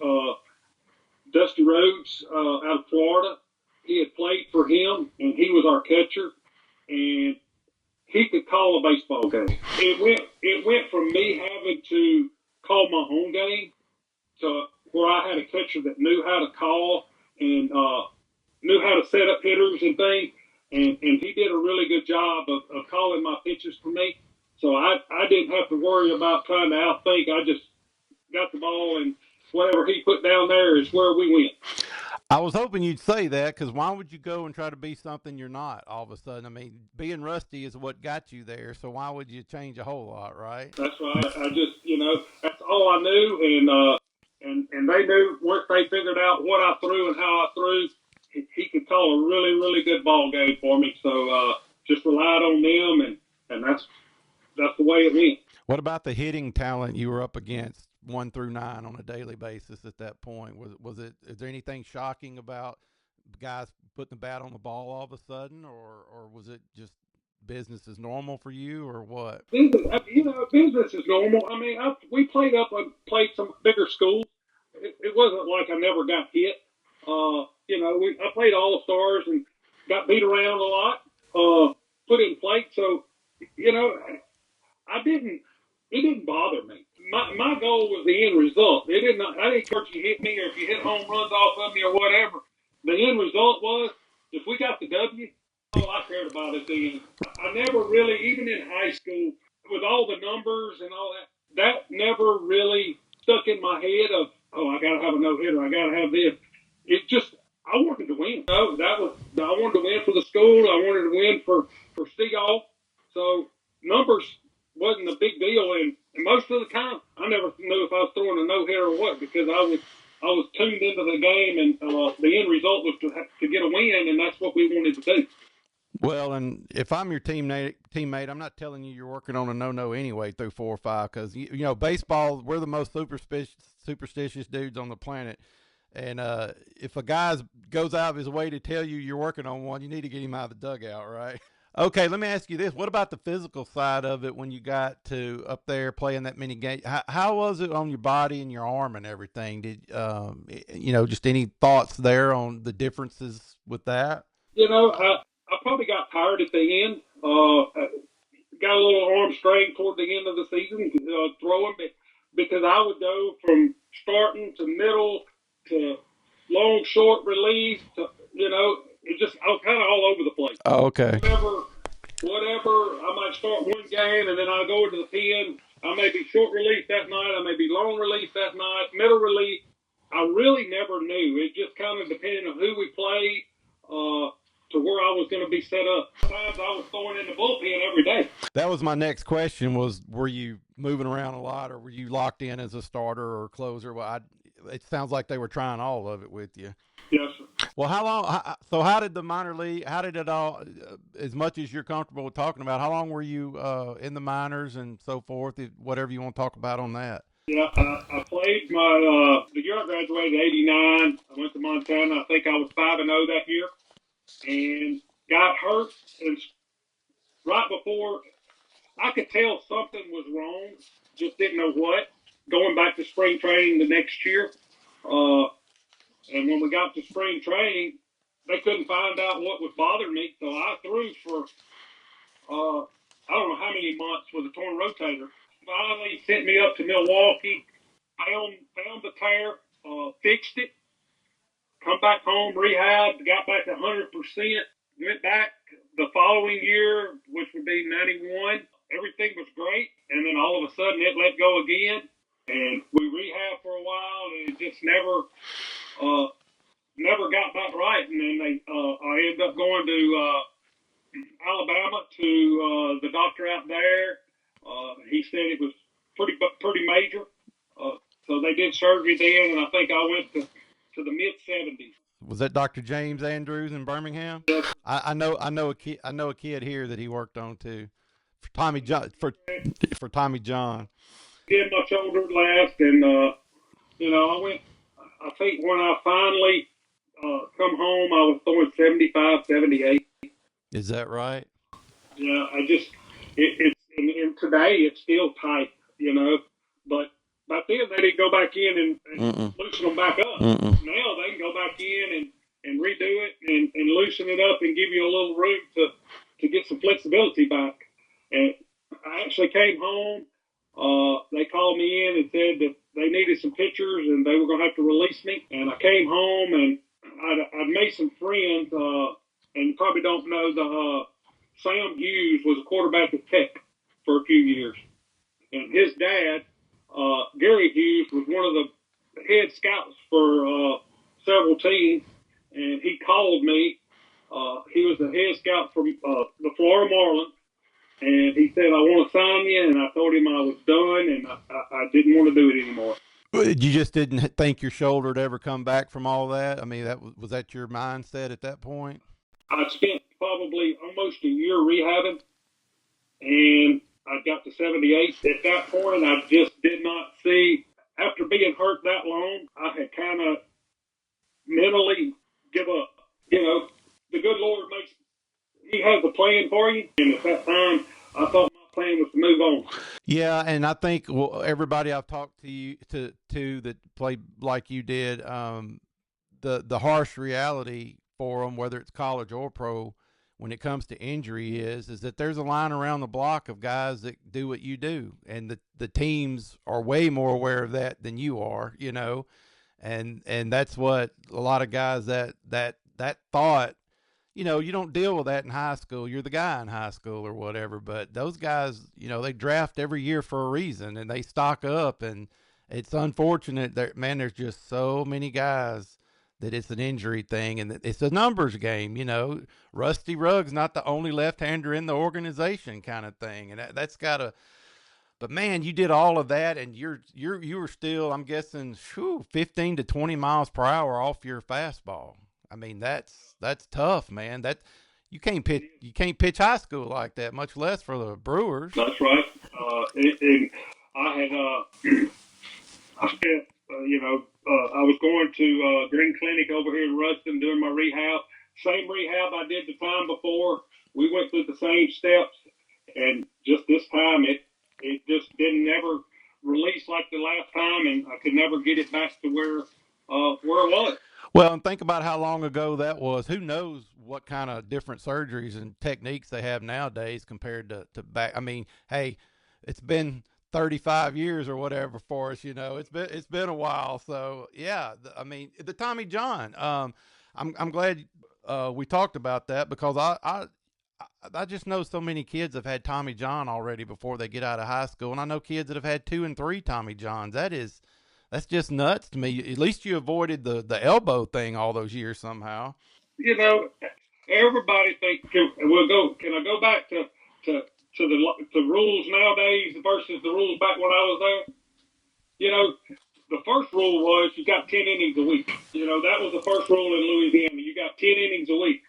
Dusty Rhodes, out of Florida, he had played for him, and he was our catcher, and he could call a baseball game. It went from me having to call my own game to where I had a catcher that knew how to call and knew how to set up hitters and things, and he did a really good job of calling my pitches for me. So I didn't have to worry about trying to outthink. I just got the ball, and whatever he put down there is where we went. I was hoping you'd say that, because why would you go and try to be something you're not all of a sudden? I mean, being rusty is what got you there, so why would you change a whole lot, right? That's right. I just, that's all I knew, and they knew once they figured out what I threw and how I threw, he could call a really, really good ball game for me. So just relied on them, and that's the way it went. What about the hitting talent you were up against 1 through 9 on a daily basis at that point? Is there anything shocking about guys putting the bat on the ball all of a sudden, or was it just business as normal for you, or what? Business is normal. I mean, we played some bigger schools. It wasn't like I never got hit. I played All-Stars and got beat around a lot, put in plate. So, it didn't bother me. My goal was the end result. I didn't care if you hit me or if you hit home runs off of me or whatever. The end result was, if we got the W, all I cared about is the end. I never really, even in high school, with all the numbers and all that never really stuck in my head of, I got to have a no-hitter, I got to have this. It just, I wanted to win. I wanted to win for the school. I wanted to win for Seagull. So numbers wasn't a big deal, and most of the time, I never knew if I was throwing a no-hitter or what, because I was tuned into the game, and the end result was to get a win, and that's what we wanted to do. Well, and if I'm your teammate, I'm not telling you you're working on a no-no anyway through 4 or 5, because baseball, we're the most superstitious dudes on the planet, and if a guy goes out of his way to tell you you're working on one, you need to get him out of the dugout, right? Okay, let me ask you this. What about the physical side of it when you got to up there playing that many games? How was it on your body and your arm and everything? Did, just any thoughts there on the differences with that? I probably got tired at the end. Got a little arm strain toward the end of the season throwing, because I would go from starting to middle to long, short relief to, I was kind of all over the place. Oh, okay. Whatever. I might start one game and then I'll go into the pen. I may be short relief that night. I may be long relief that night, middle relief. I really never knew. It just kind of depended on who we played to where I was going to be set up. Sometimes I was throwing in the bullpen every day. That was my next question, was were you moving around a lot, or were you locked in as a starter or closer? Well, it sounds like they were trying all of it with you. Yes, sir. Well, how did the minor league, how did it all, as much as you're comfortable with talking about, how long were you in the minors and so forth, whatever you want to talk about on that? Yeah, I played the year I graduated, 89. I went to Montana. I think I was 5-0 that year, and got hurt. And right before, I could tell something was wrong, just didn't know what. Going back to spring training the next year, and when we got to spring training, they couldn't find out what was bothering me. So I threw for, I don't know how many months with a torn rotator. Finally sent me up to Milwaukee, found the tear, fixed it, come back home, rehab, got back to 100%, went back the following year, which would be 91, everything was great. And then all of a sudden it let go again. And we rehabbed for a while, and it just never got back right. And then I ended up going to Alabama to the doctor out there. He said it was pretty major. So they did surgery then, and I think I went to the mid-70s. Was that Dr. James Andrews in Birmingham? Yes. I know a kid here that he worked on too, for Tommy John. For Tommy John. Did my shoulder last, and I went. I think when I finally come home, I was throwing 75, 78. Is that right? Yeah, and today it's still tight, but back then they didn't go back in and loosen them back up. Now they can go back in and redo it and loosen it up and give you a little room to get some flexibility back. And I actually came home. They called me in and said that they needed some pictures and they were going to have to release me. And I came home and I'd made some friends, and you probably don't know Sam Hughes was a quarterback at Tech for a few years. And his dad, Gary Hughes, was one of the head scouts for several teams. And he called me. He was the head scout for the Florida Marlins. And he said, I want to sign you. And I told him I was done and I didn't want to do it anymore. You just didn't think your shoulder would ever come back from all that? I mean, was that your mindset at that point? I spent probably almost a year rehabbing, and I got to 78. At that point, I just did not see, after being hurt that long, I had kind of mentally give up. The good Lord He has a plan for you, and at that time, I thought my plan was to move on. Yeah, and I think everybody I've talked to that played like you did, the harsh reality for them, whether it's college or pro, when it comes to injury, is that there's a line around the block of guys that do what you do, and the teams are way more aware of that than you are, and that's what a lot of guys that thought. You don't deal with that in high school. You're the guy in high school or whatever. But those guys, they draft every year for a reason, and they stock up. And it's unfortunate that, man, there's just so many guys that it's an injury thing, and it's a numbers game. Rusty Rugg's not the only left-hander in the organization, kind of thing, and that's got to. But man, you did all of that, and you were still, I'm guessing, 15 to 20 miles per hour off your fastball. I mean, that's tough, man. That you can't pitch high school like that, much less for the Brewers. That's right. And I had I spent I was going to Green Clinic over here in Ruston doing my rehab. Same rehab I did the time before. We went through the same steps, and just this time it just didn't ever release like the last time, and I could never get it back to where it was. Well, and think about how long ago that was. Who knows what kind of different surgeries and techniques they have nowadays compared to back. I mean, hey, it's been 35 years or whatever for us. It's been a while. So yeah, the Tommy John. I'm glad we talked about that, because I just know so many kids have had Tommy John already before they get out of high school, and I know kids that have had 2 and 3 Tommy Johns. That's just nuts to me. At least you avoided the elbow thing all those years somehow. Everybody thinks, can I go back to the rules nowadays versus the rules back when I was there? The first rule was you got 10 innings a week. That was the first rule in Louisiana. You got 10 innings a week.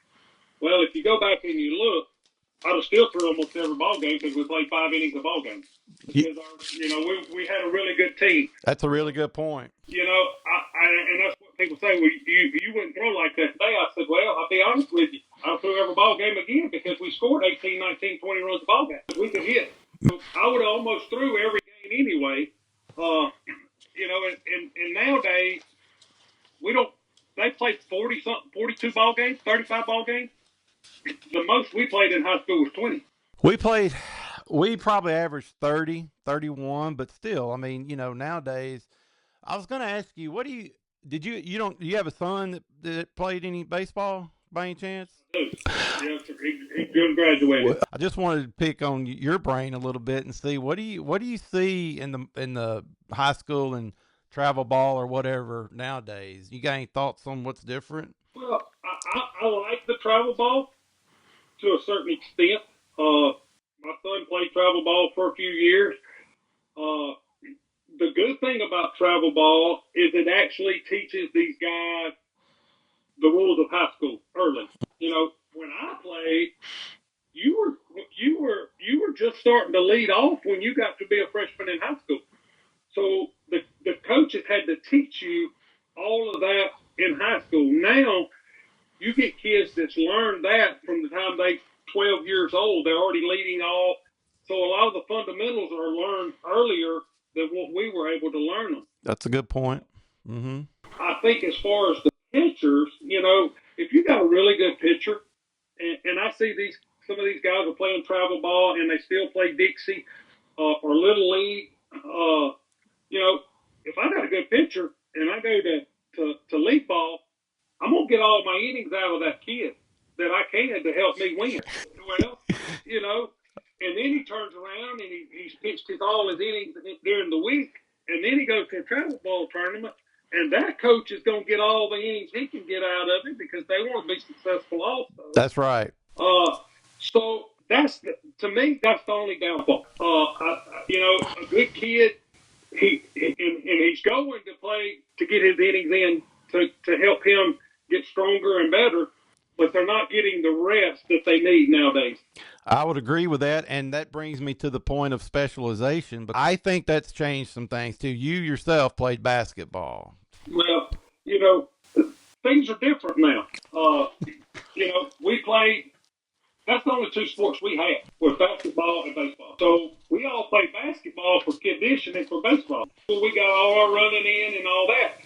Well, if you go back and you look, I'd have still threw almost every ball game because we played 5 innings a ball game. Because we had a really good team. That's a really good point. And that's what people say. Well, you wouldn't throw like that today. I said, well, I'll be honest with you. I'll throw every ball game again because we scored 18, 19, 20 runs a ball game. We could hit. So I would have almost threw every game anyway. And nowadays we don't. They played 40-something, 42 ball games, 35 ball games. The most we played in high school was 20. We probably averaged 30, 31, but still, I mean, nowadays, I was going to ask you, do you have a son that played any baseball? by any chance? Yes, sir. He just graduated. I just wanted to pick on your brain a little bit and see what do you see in the high school and travel ball or whatever nowadays? You got any thoughts on what's different? Well, I like the travel ball to a certain extent. My son played travel ball for a few years. Uh, the good thing about travel ball is it actually teaches these guys the rules of high school early. You know, when I played, you were just starting to lead off when you got to be a freshman in high school. So the coaches had to teach you all of that in high school. Now you get kids that's learned that from the time they 12 years old. They're already leading off. So a lot of the fundamentals are learned earlier than what we were able to learn them. That's a good point. Mm-hmm. I think as far as the pitchers, you know, if you got a really good pitcher, and I see some of these guys are playing travel ball and they still play Dixie or Little League. You know, if I got a good pitcher and I go to league ball, I'm gonna get all my innings out of that kid that I can to help me win. Well, you know, and then he turns around and he's pitched all his innings during the week, and then he goes to a travel ball tournament, and that coach is gonna get all the innings he can get out of it because they want to be successful also. That's right. So to me, that's the only downfall. You know, a good kid, and he's going to play to get his innings in to help him get stronger and better, but they're not getting the rest that they need nowadays. I would agree with that, and that brings me to the point of specialization. But I think that's changed some things too. You yourself played basketball. Well, you know, things are different now. You know, we played. That's the only two sports we had was basketball and baseball. So we all played basketball for conditioning for baseball. So we got all our running in and all that.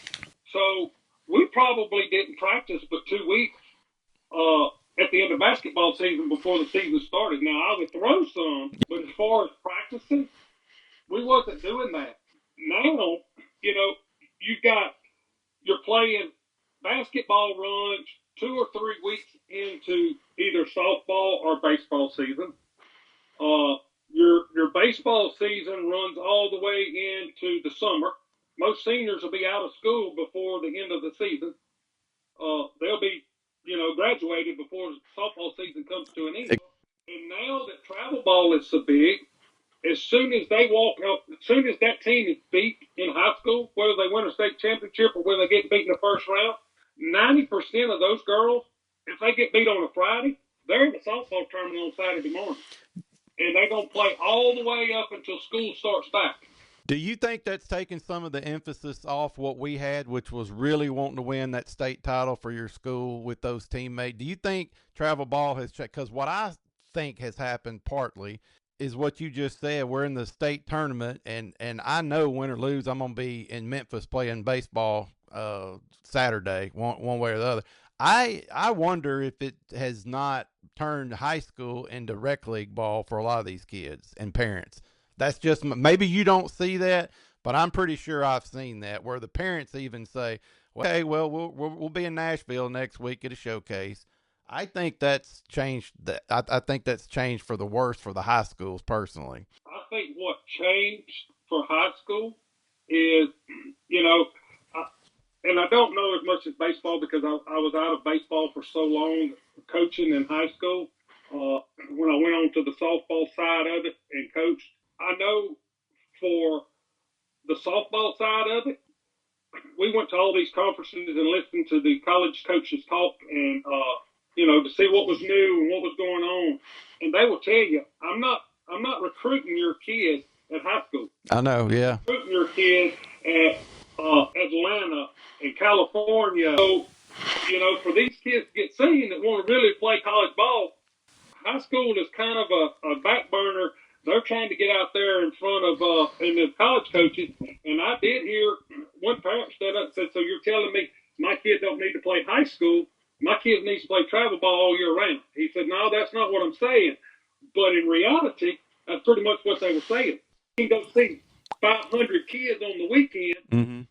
So we probably didn't practice but 2 weeks at the end of basketball season before the season started. Now, I would throw some, but as far as practicing, we wasn't doing that. Now, you know, you're playing basketball runs 2 or 3 weeks into either softball or baseball season. Your baseball season runs all the way into the summer. Most seniors will be out of school before the end of the season. They'll be, you know, graduated before softball season comes to an end. And now that travel ball is so big, as soon as they walk up, as soon as that team is beat in high school, whether they win a state championship or whether they get beat in the first round, 90% of those girls, if they get beat on a Friday, they're in the softball tournament on Saturday morning. And they're going to play all the way up until school starts back. Do you think that's taken some of the emphasis off what we had, which was really wanting to win that state title for your school with those teammates? Do you think travel ball has changed? Because what I think has happened partly is what you just said. We're in the state tournament, and I know win or lose, I'm going to be in Memphis playing baseball Saturday, one way or the other. I wonder if it has not turned high school into rec league ball for a lot of these kids and parents. That's just, maybe you don't see that, but I'm pretty sure I've seen that where the parents even say, well, okay, well, we'll be in Nashville next week at a showcase. I think that's changed. I think that's changed for the worse for the high schools personally. I think what changed for high school is, you know, and I don't know as much as baseball because I was out of baseball for so long, coaching in high school. When I went on to the softball side of it and coached, I know for the softball side of it, we went to all these conferences and listened to the college coaches talk and, you know, to see what was new and what was going on. And they will tell you, I'm not recruiting your kids at high school. I know, yeah. I'm recruiting your kids at Atlanta and California. So, you know, for these kids to get seen that want to really play college ball, high school is kind of a back burner. They're trying to get out there in front of and the college coaches. And I did hear one parent stood up and said, so you're telling me my kid don't need to play high school? My kid needs to play travel ball all year round. He said, no, that's not what I'm saying. But in reality, that's pretty much what they were saying. You don't see 500 kids on the weekend. Mm-hmm.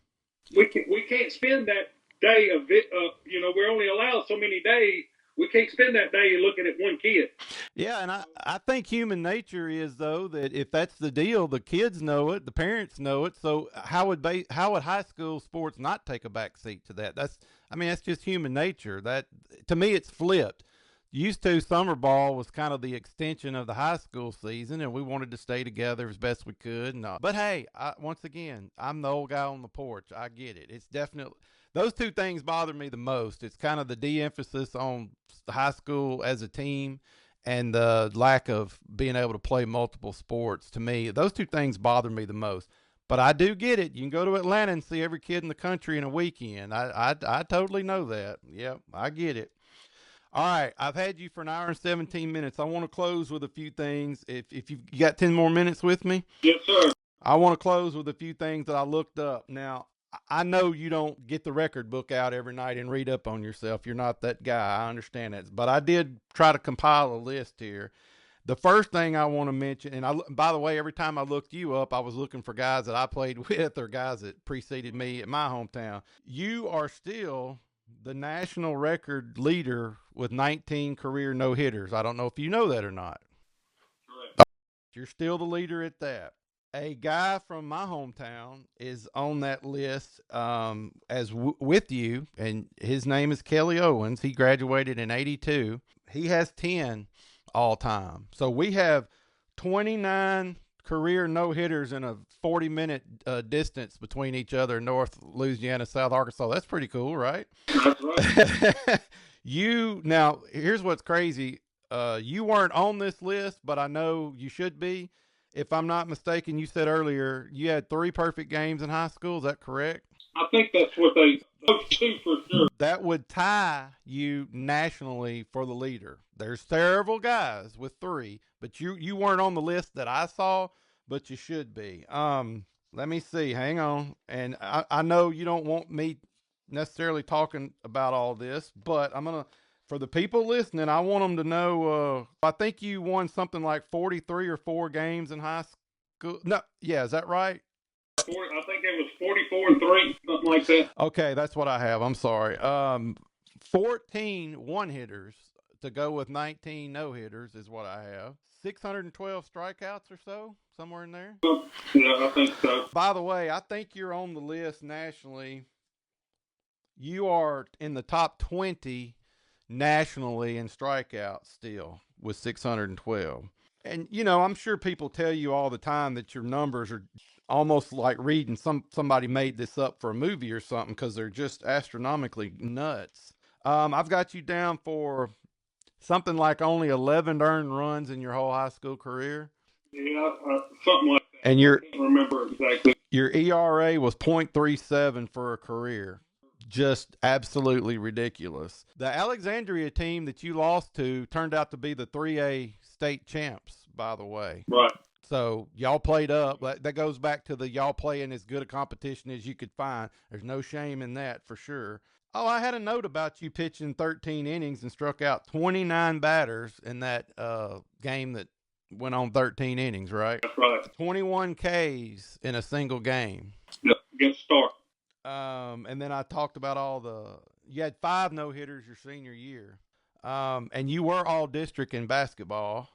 We can't spend that day of it. You know, we're only allowed so many days We can't spend that day looking at one kid. Yeah, and I think human nature is, though, that if that's the deal, the kids know it, the parents know it. So how would high school sports not take a back seat to that? That's just human nature. That, to me, it's flipped. Used to, summer ball was kind of the extension of the high school season, and we wanted to stay together as best we could. But hey, once again, I'm the old guy on the porch. I get it. It's definitely those two things bother me the most. It's kind of the de-emphasis on the high school as a team and the lack of being able to play multiple sports. To me, those two things bother me the most. But I do get it. You can go to Atlanta and see every kid in the country in a weekend. I totally know that. Yep, I get it. All right, I've had you for an hour and 17 minutes. I want to close with a few things. If you got 10 more minutes with me? Yes, sir. I want to close with a few things that I looked up. Now, I know you don't get the record book out every night and read up on yourself. You're not that guy. I understand that. But I did try to compile a list here. The first thing I want to mention, and by the way, every time I looked you up, I was looking for guys that I played with or guys that preceded me at my hometown. You are still the national record leader with 19 career no-hitters. I don't know if you know that or not. Correct. You're still the leader at that. A guy from my hometown is on that list with you, and his name is Kelly Owens. He graduated in 82. He has 10 all time. So we have 29 career no-hitters in a 40-minute distance between each other, North Louisiana, South Arkansas. That's pretty cool, right? That's right. Now, here's what's crazy. You weren't on this list, but I know you should be. If I'm not mistaken, you said earlier you had 3 perfect games in high school. Is that correct? I think that's what those 2 for sure. That would tie you nationally for the leader. There's several guys with 3, but you weren't on the list that I saw, but you should be. Let me see. Hang on. And I know you don't want me necessarily talking about all this, but for the people listening, I want them to know, I think you won something like 43 or 4 games in high school. No, yeah, is that right? I think it was 44-3, something like that. Okay, that's what I have. I'm sorry. 14 one-hitters to go with 19 no-hitters is what I have. 612 strikeouts or so, somewhere in there. Yeah, I think so. By the way, I think you're on the list nationally. You are in the top 20 nationally in strikeouts still with 612. And, I'm sure people tell you all the time that your numbers are almost like reading somebody made this up for a movie or something because they're just astronomically nuts. I've got you down for something like only 11 earned runs in your whole high school career. Yeah, something like that. And I can't remember exactly. Your ERA was .37 for a career. Just absolutely ridiculous. The Alexandria team that you lost to turned out to be the 3A state champs, by the way. Right. So y'all played up. That goes back to the y'all playing as good a competition as you could find. There's no shame in that for sure. Oh, I had a note about you pitching 13 innings and struck out 29 batters in that game that went on 13 innings, right? That's right. 21 Ks in a single game. Yep, against Stark. And then I talked about you had 5 no-hitters your senior year. And you were all district in basketball.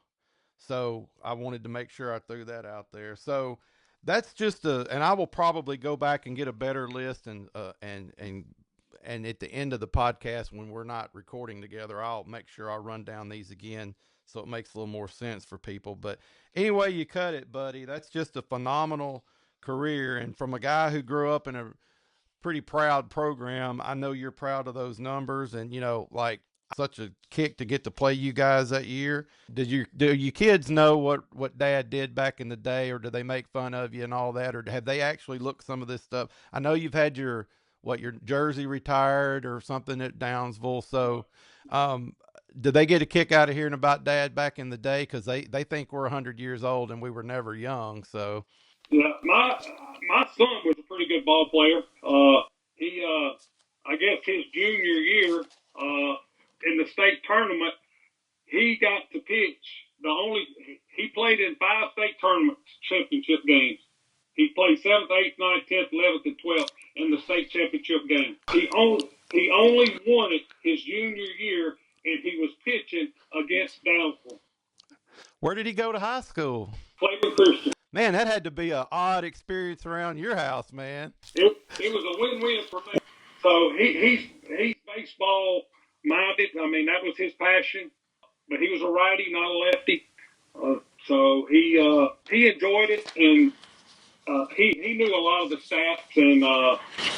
So I wanted to make sure I threw that out there. So that's just and I will probably go back and get a better list and at the end of the podcast when we're not recording together, I'll make sure I run down these again so it makes a little more sense for people. But anyway, you cut it, buddy. That's just a phenomenal career. And from a guy who grew up in a pretty proud program, I know you're proud of those numbers and, like such a kick to get to play you guys that year. Do you kids know what Dad did back in the day, or do they make fun of you and all that, or have they actually looked some of this stuff? I know you've had your jersey retired or something at Downsville. So, do they get a kick out of hearing about Dad back in the day? Because they think we're 100 years old and we were never young. So, yeah, my son was a pretty good ball player. He I guess his junior year in the state tournament, he got to pitch he played in 5 state tournaments championship games. He played 7th, 8th, 9th, 10th, 11th, and 12th in the state championship game. He only won it his junior year, and he Where did he go to high school? Clayton Christian. Man, that had to be an odd experience around your house, man. It was a win-win for me. So he's baseball minded. I mean, that was his passion. But he was a righty, not a lefty. So he enjoyed it, and he knew a lot of the stats, and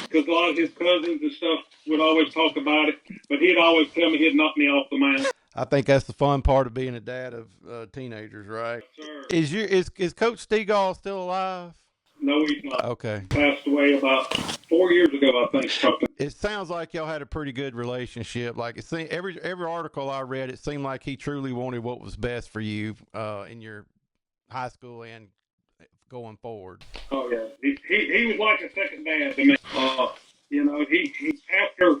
because a lot of his cousins and stuff would always talk about it. But he'd always tell me he'd knock me off the mound. I think that's the fun part of being a dad of teenagers, right? Yes, sir. Is Coach Stegall still alive? No, he's not. Okay. He passed away about 4 years ago, I think. Something. It sounds like y'all had a pretty good relationship. Like every article I read, it seemed like he truly wanted what was best for you in your high school and going forward. Oh yeah, he was like a second dad to me. You know, he after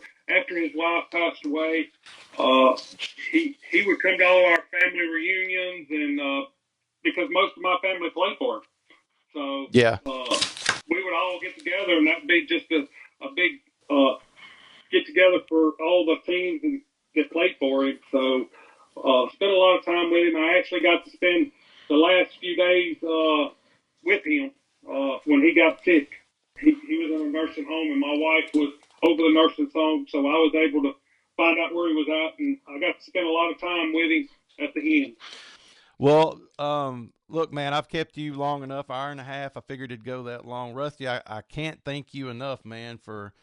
his wife passed away, he would come to all our family reunions, and because most of my family played for him, so yeah, we would all get together, and that'd be just a big get together for all the teams that played for him. So spent a lot of time with him. I actually got to spend the last few days with him when he got sick. He was in a nursing home, and my wife was over the nursing home, so I was able to find out where he was at, and I got to spend a lot of time with him at the end. Well, look, man, I've kept you long enough, hour and a half. I figured it'd go that long. Rusty, I can't thank you enough, man, for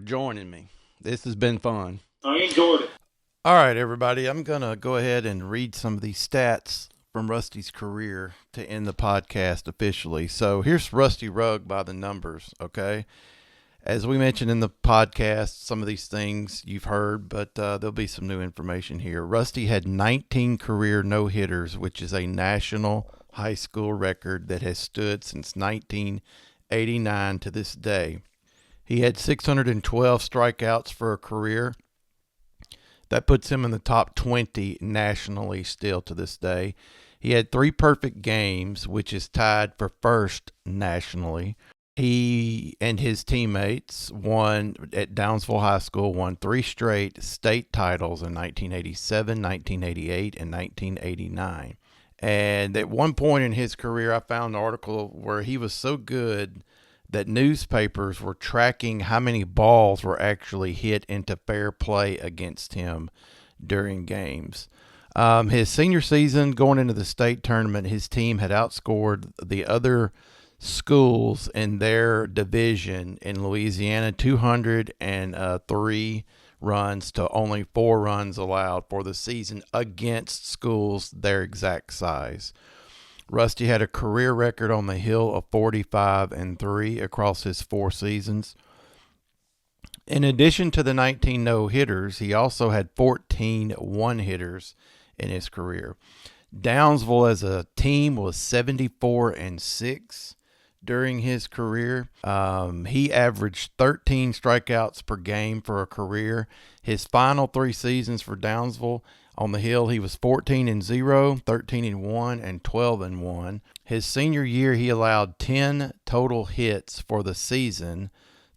joining me. This has been fun. I enjoyed it. All right, everybody, I'm going to go ahead and read some of these stats from Rusty's career to end the podcast officially. So here's Rusty Rugg by the numbers, okay? As we mentioned in the podcast, some of these things you've heard, but there'll be some new information here. Rusty had 19 career no-hitters, which is a national high school record that has stood since 1989 to this day. He had 612 strikeouts for a career. That puts him in the top 20 nationally still to this day. He had 3 perfect games, which is tied for first nationally. He and his teammates won at Downsville High School, won 3 straight state titles in 1987, 1988, and 1989. And at one point in his career, I found an article where he was so good that newspapers were tracking how many balls were actually hit into fair play against him during games. His senior season, going into the state tournament, his team had outscored the other schools in their division in Louisiana 203 runs to only 4 runs allowed for the season against schools their exact size. Rusty had a career record on the hill of 45-3 across his 4 seasons. In addition to the 19 no-hitters, he also had 14 one-hitters in his career. Downsville as a team was 74-6 during his career. He averaged 13 strikeouts per game for a career. His final 3 seasons for Downsville on the hill, he was 14-0, 13-1, and 12-1. His senior year, he allowed 10 total hits for the season,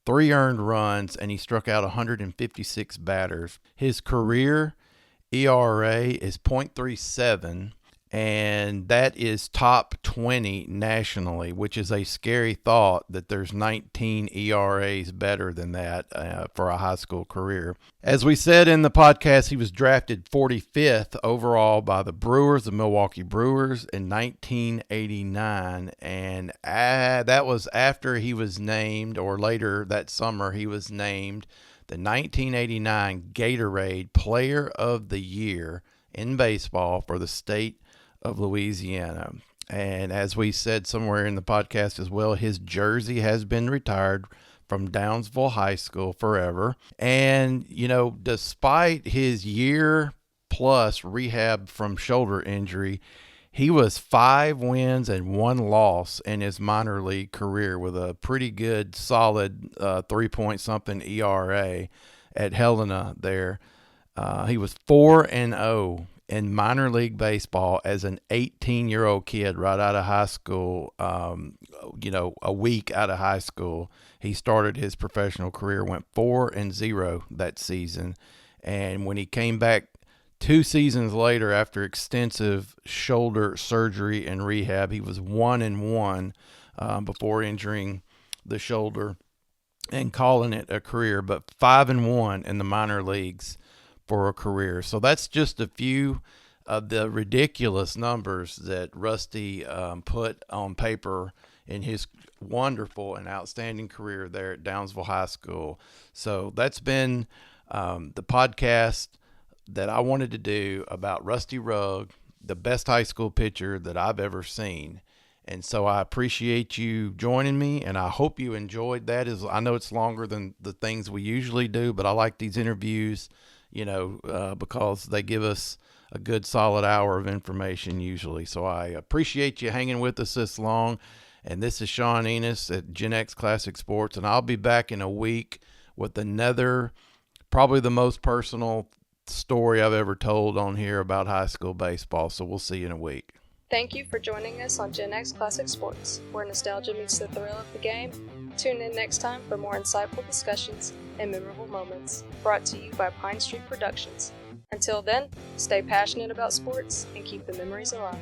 3 earned runs, and he struck out 156 batters. His career ERA is .37, and that is top 20 nationally, which is a scary thought that there's 19 ERAs better than that for a high school career. As we said in the podcast, he was drafted 45th overall by the Brewers, the Milwaukee Brewers, in 1989, and that was after he was named, or later that summer, he was named the 1989 Gatorade Player of the Year in baseball for the state of Louisiana. And as we said somewhere in the podcast as well, his jersey has been retired from Downsville High School forever. And, you know, despite his year plus rehab from shoulder injury, he was 5 wins and 1 loss in his minor league career with a pretty good, solid 3-point-something ERA at Helena there. He was 4-0 in minor league baseball as an 18-year-old kid right out of high school, a week out of high school. He started his professional career, went 4-0 that season. And when he came back 2 seasons later, after extensive shoulder surgery and rehab, he was 1-1 before injuring the shoulder and calling it a career, but 5-1 in the minor leagues for a career. So that's just a few of the ridiculous numbers that Rusty put on paper in his wonderful and outstanding career there at Downsville High School. So that's been the podcast that I wanted to do about Rusty Rugg, the best high school pitcher that I've ever seen. And so I appreciate you joining me, and I hope you enjoyed that. I know it's longer than the things we usually do, but I like these interviews, because they give us a good solid hour of information usually. So I appreciate you hanging with us this long. And this is Sean Enos at GenX Classic Sports, and I'll be back in a week with another, probably the most personal story I've ever told on here about high school baseball. So we'll see you in a week. Thank you for joining us on GenX Classic Sports, where nostalgia meets the thrill of the game. Tune in next time for more insightful discussions and memorable moments, brought to you by Pine Street Productions. Until then, stay passionate about sports and keep the memories alive.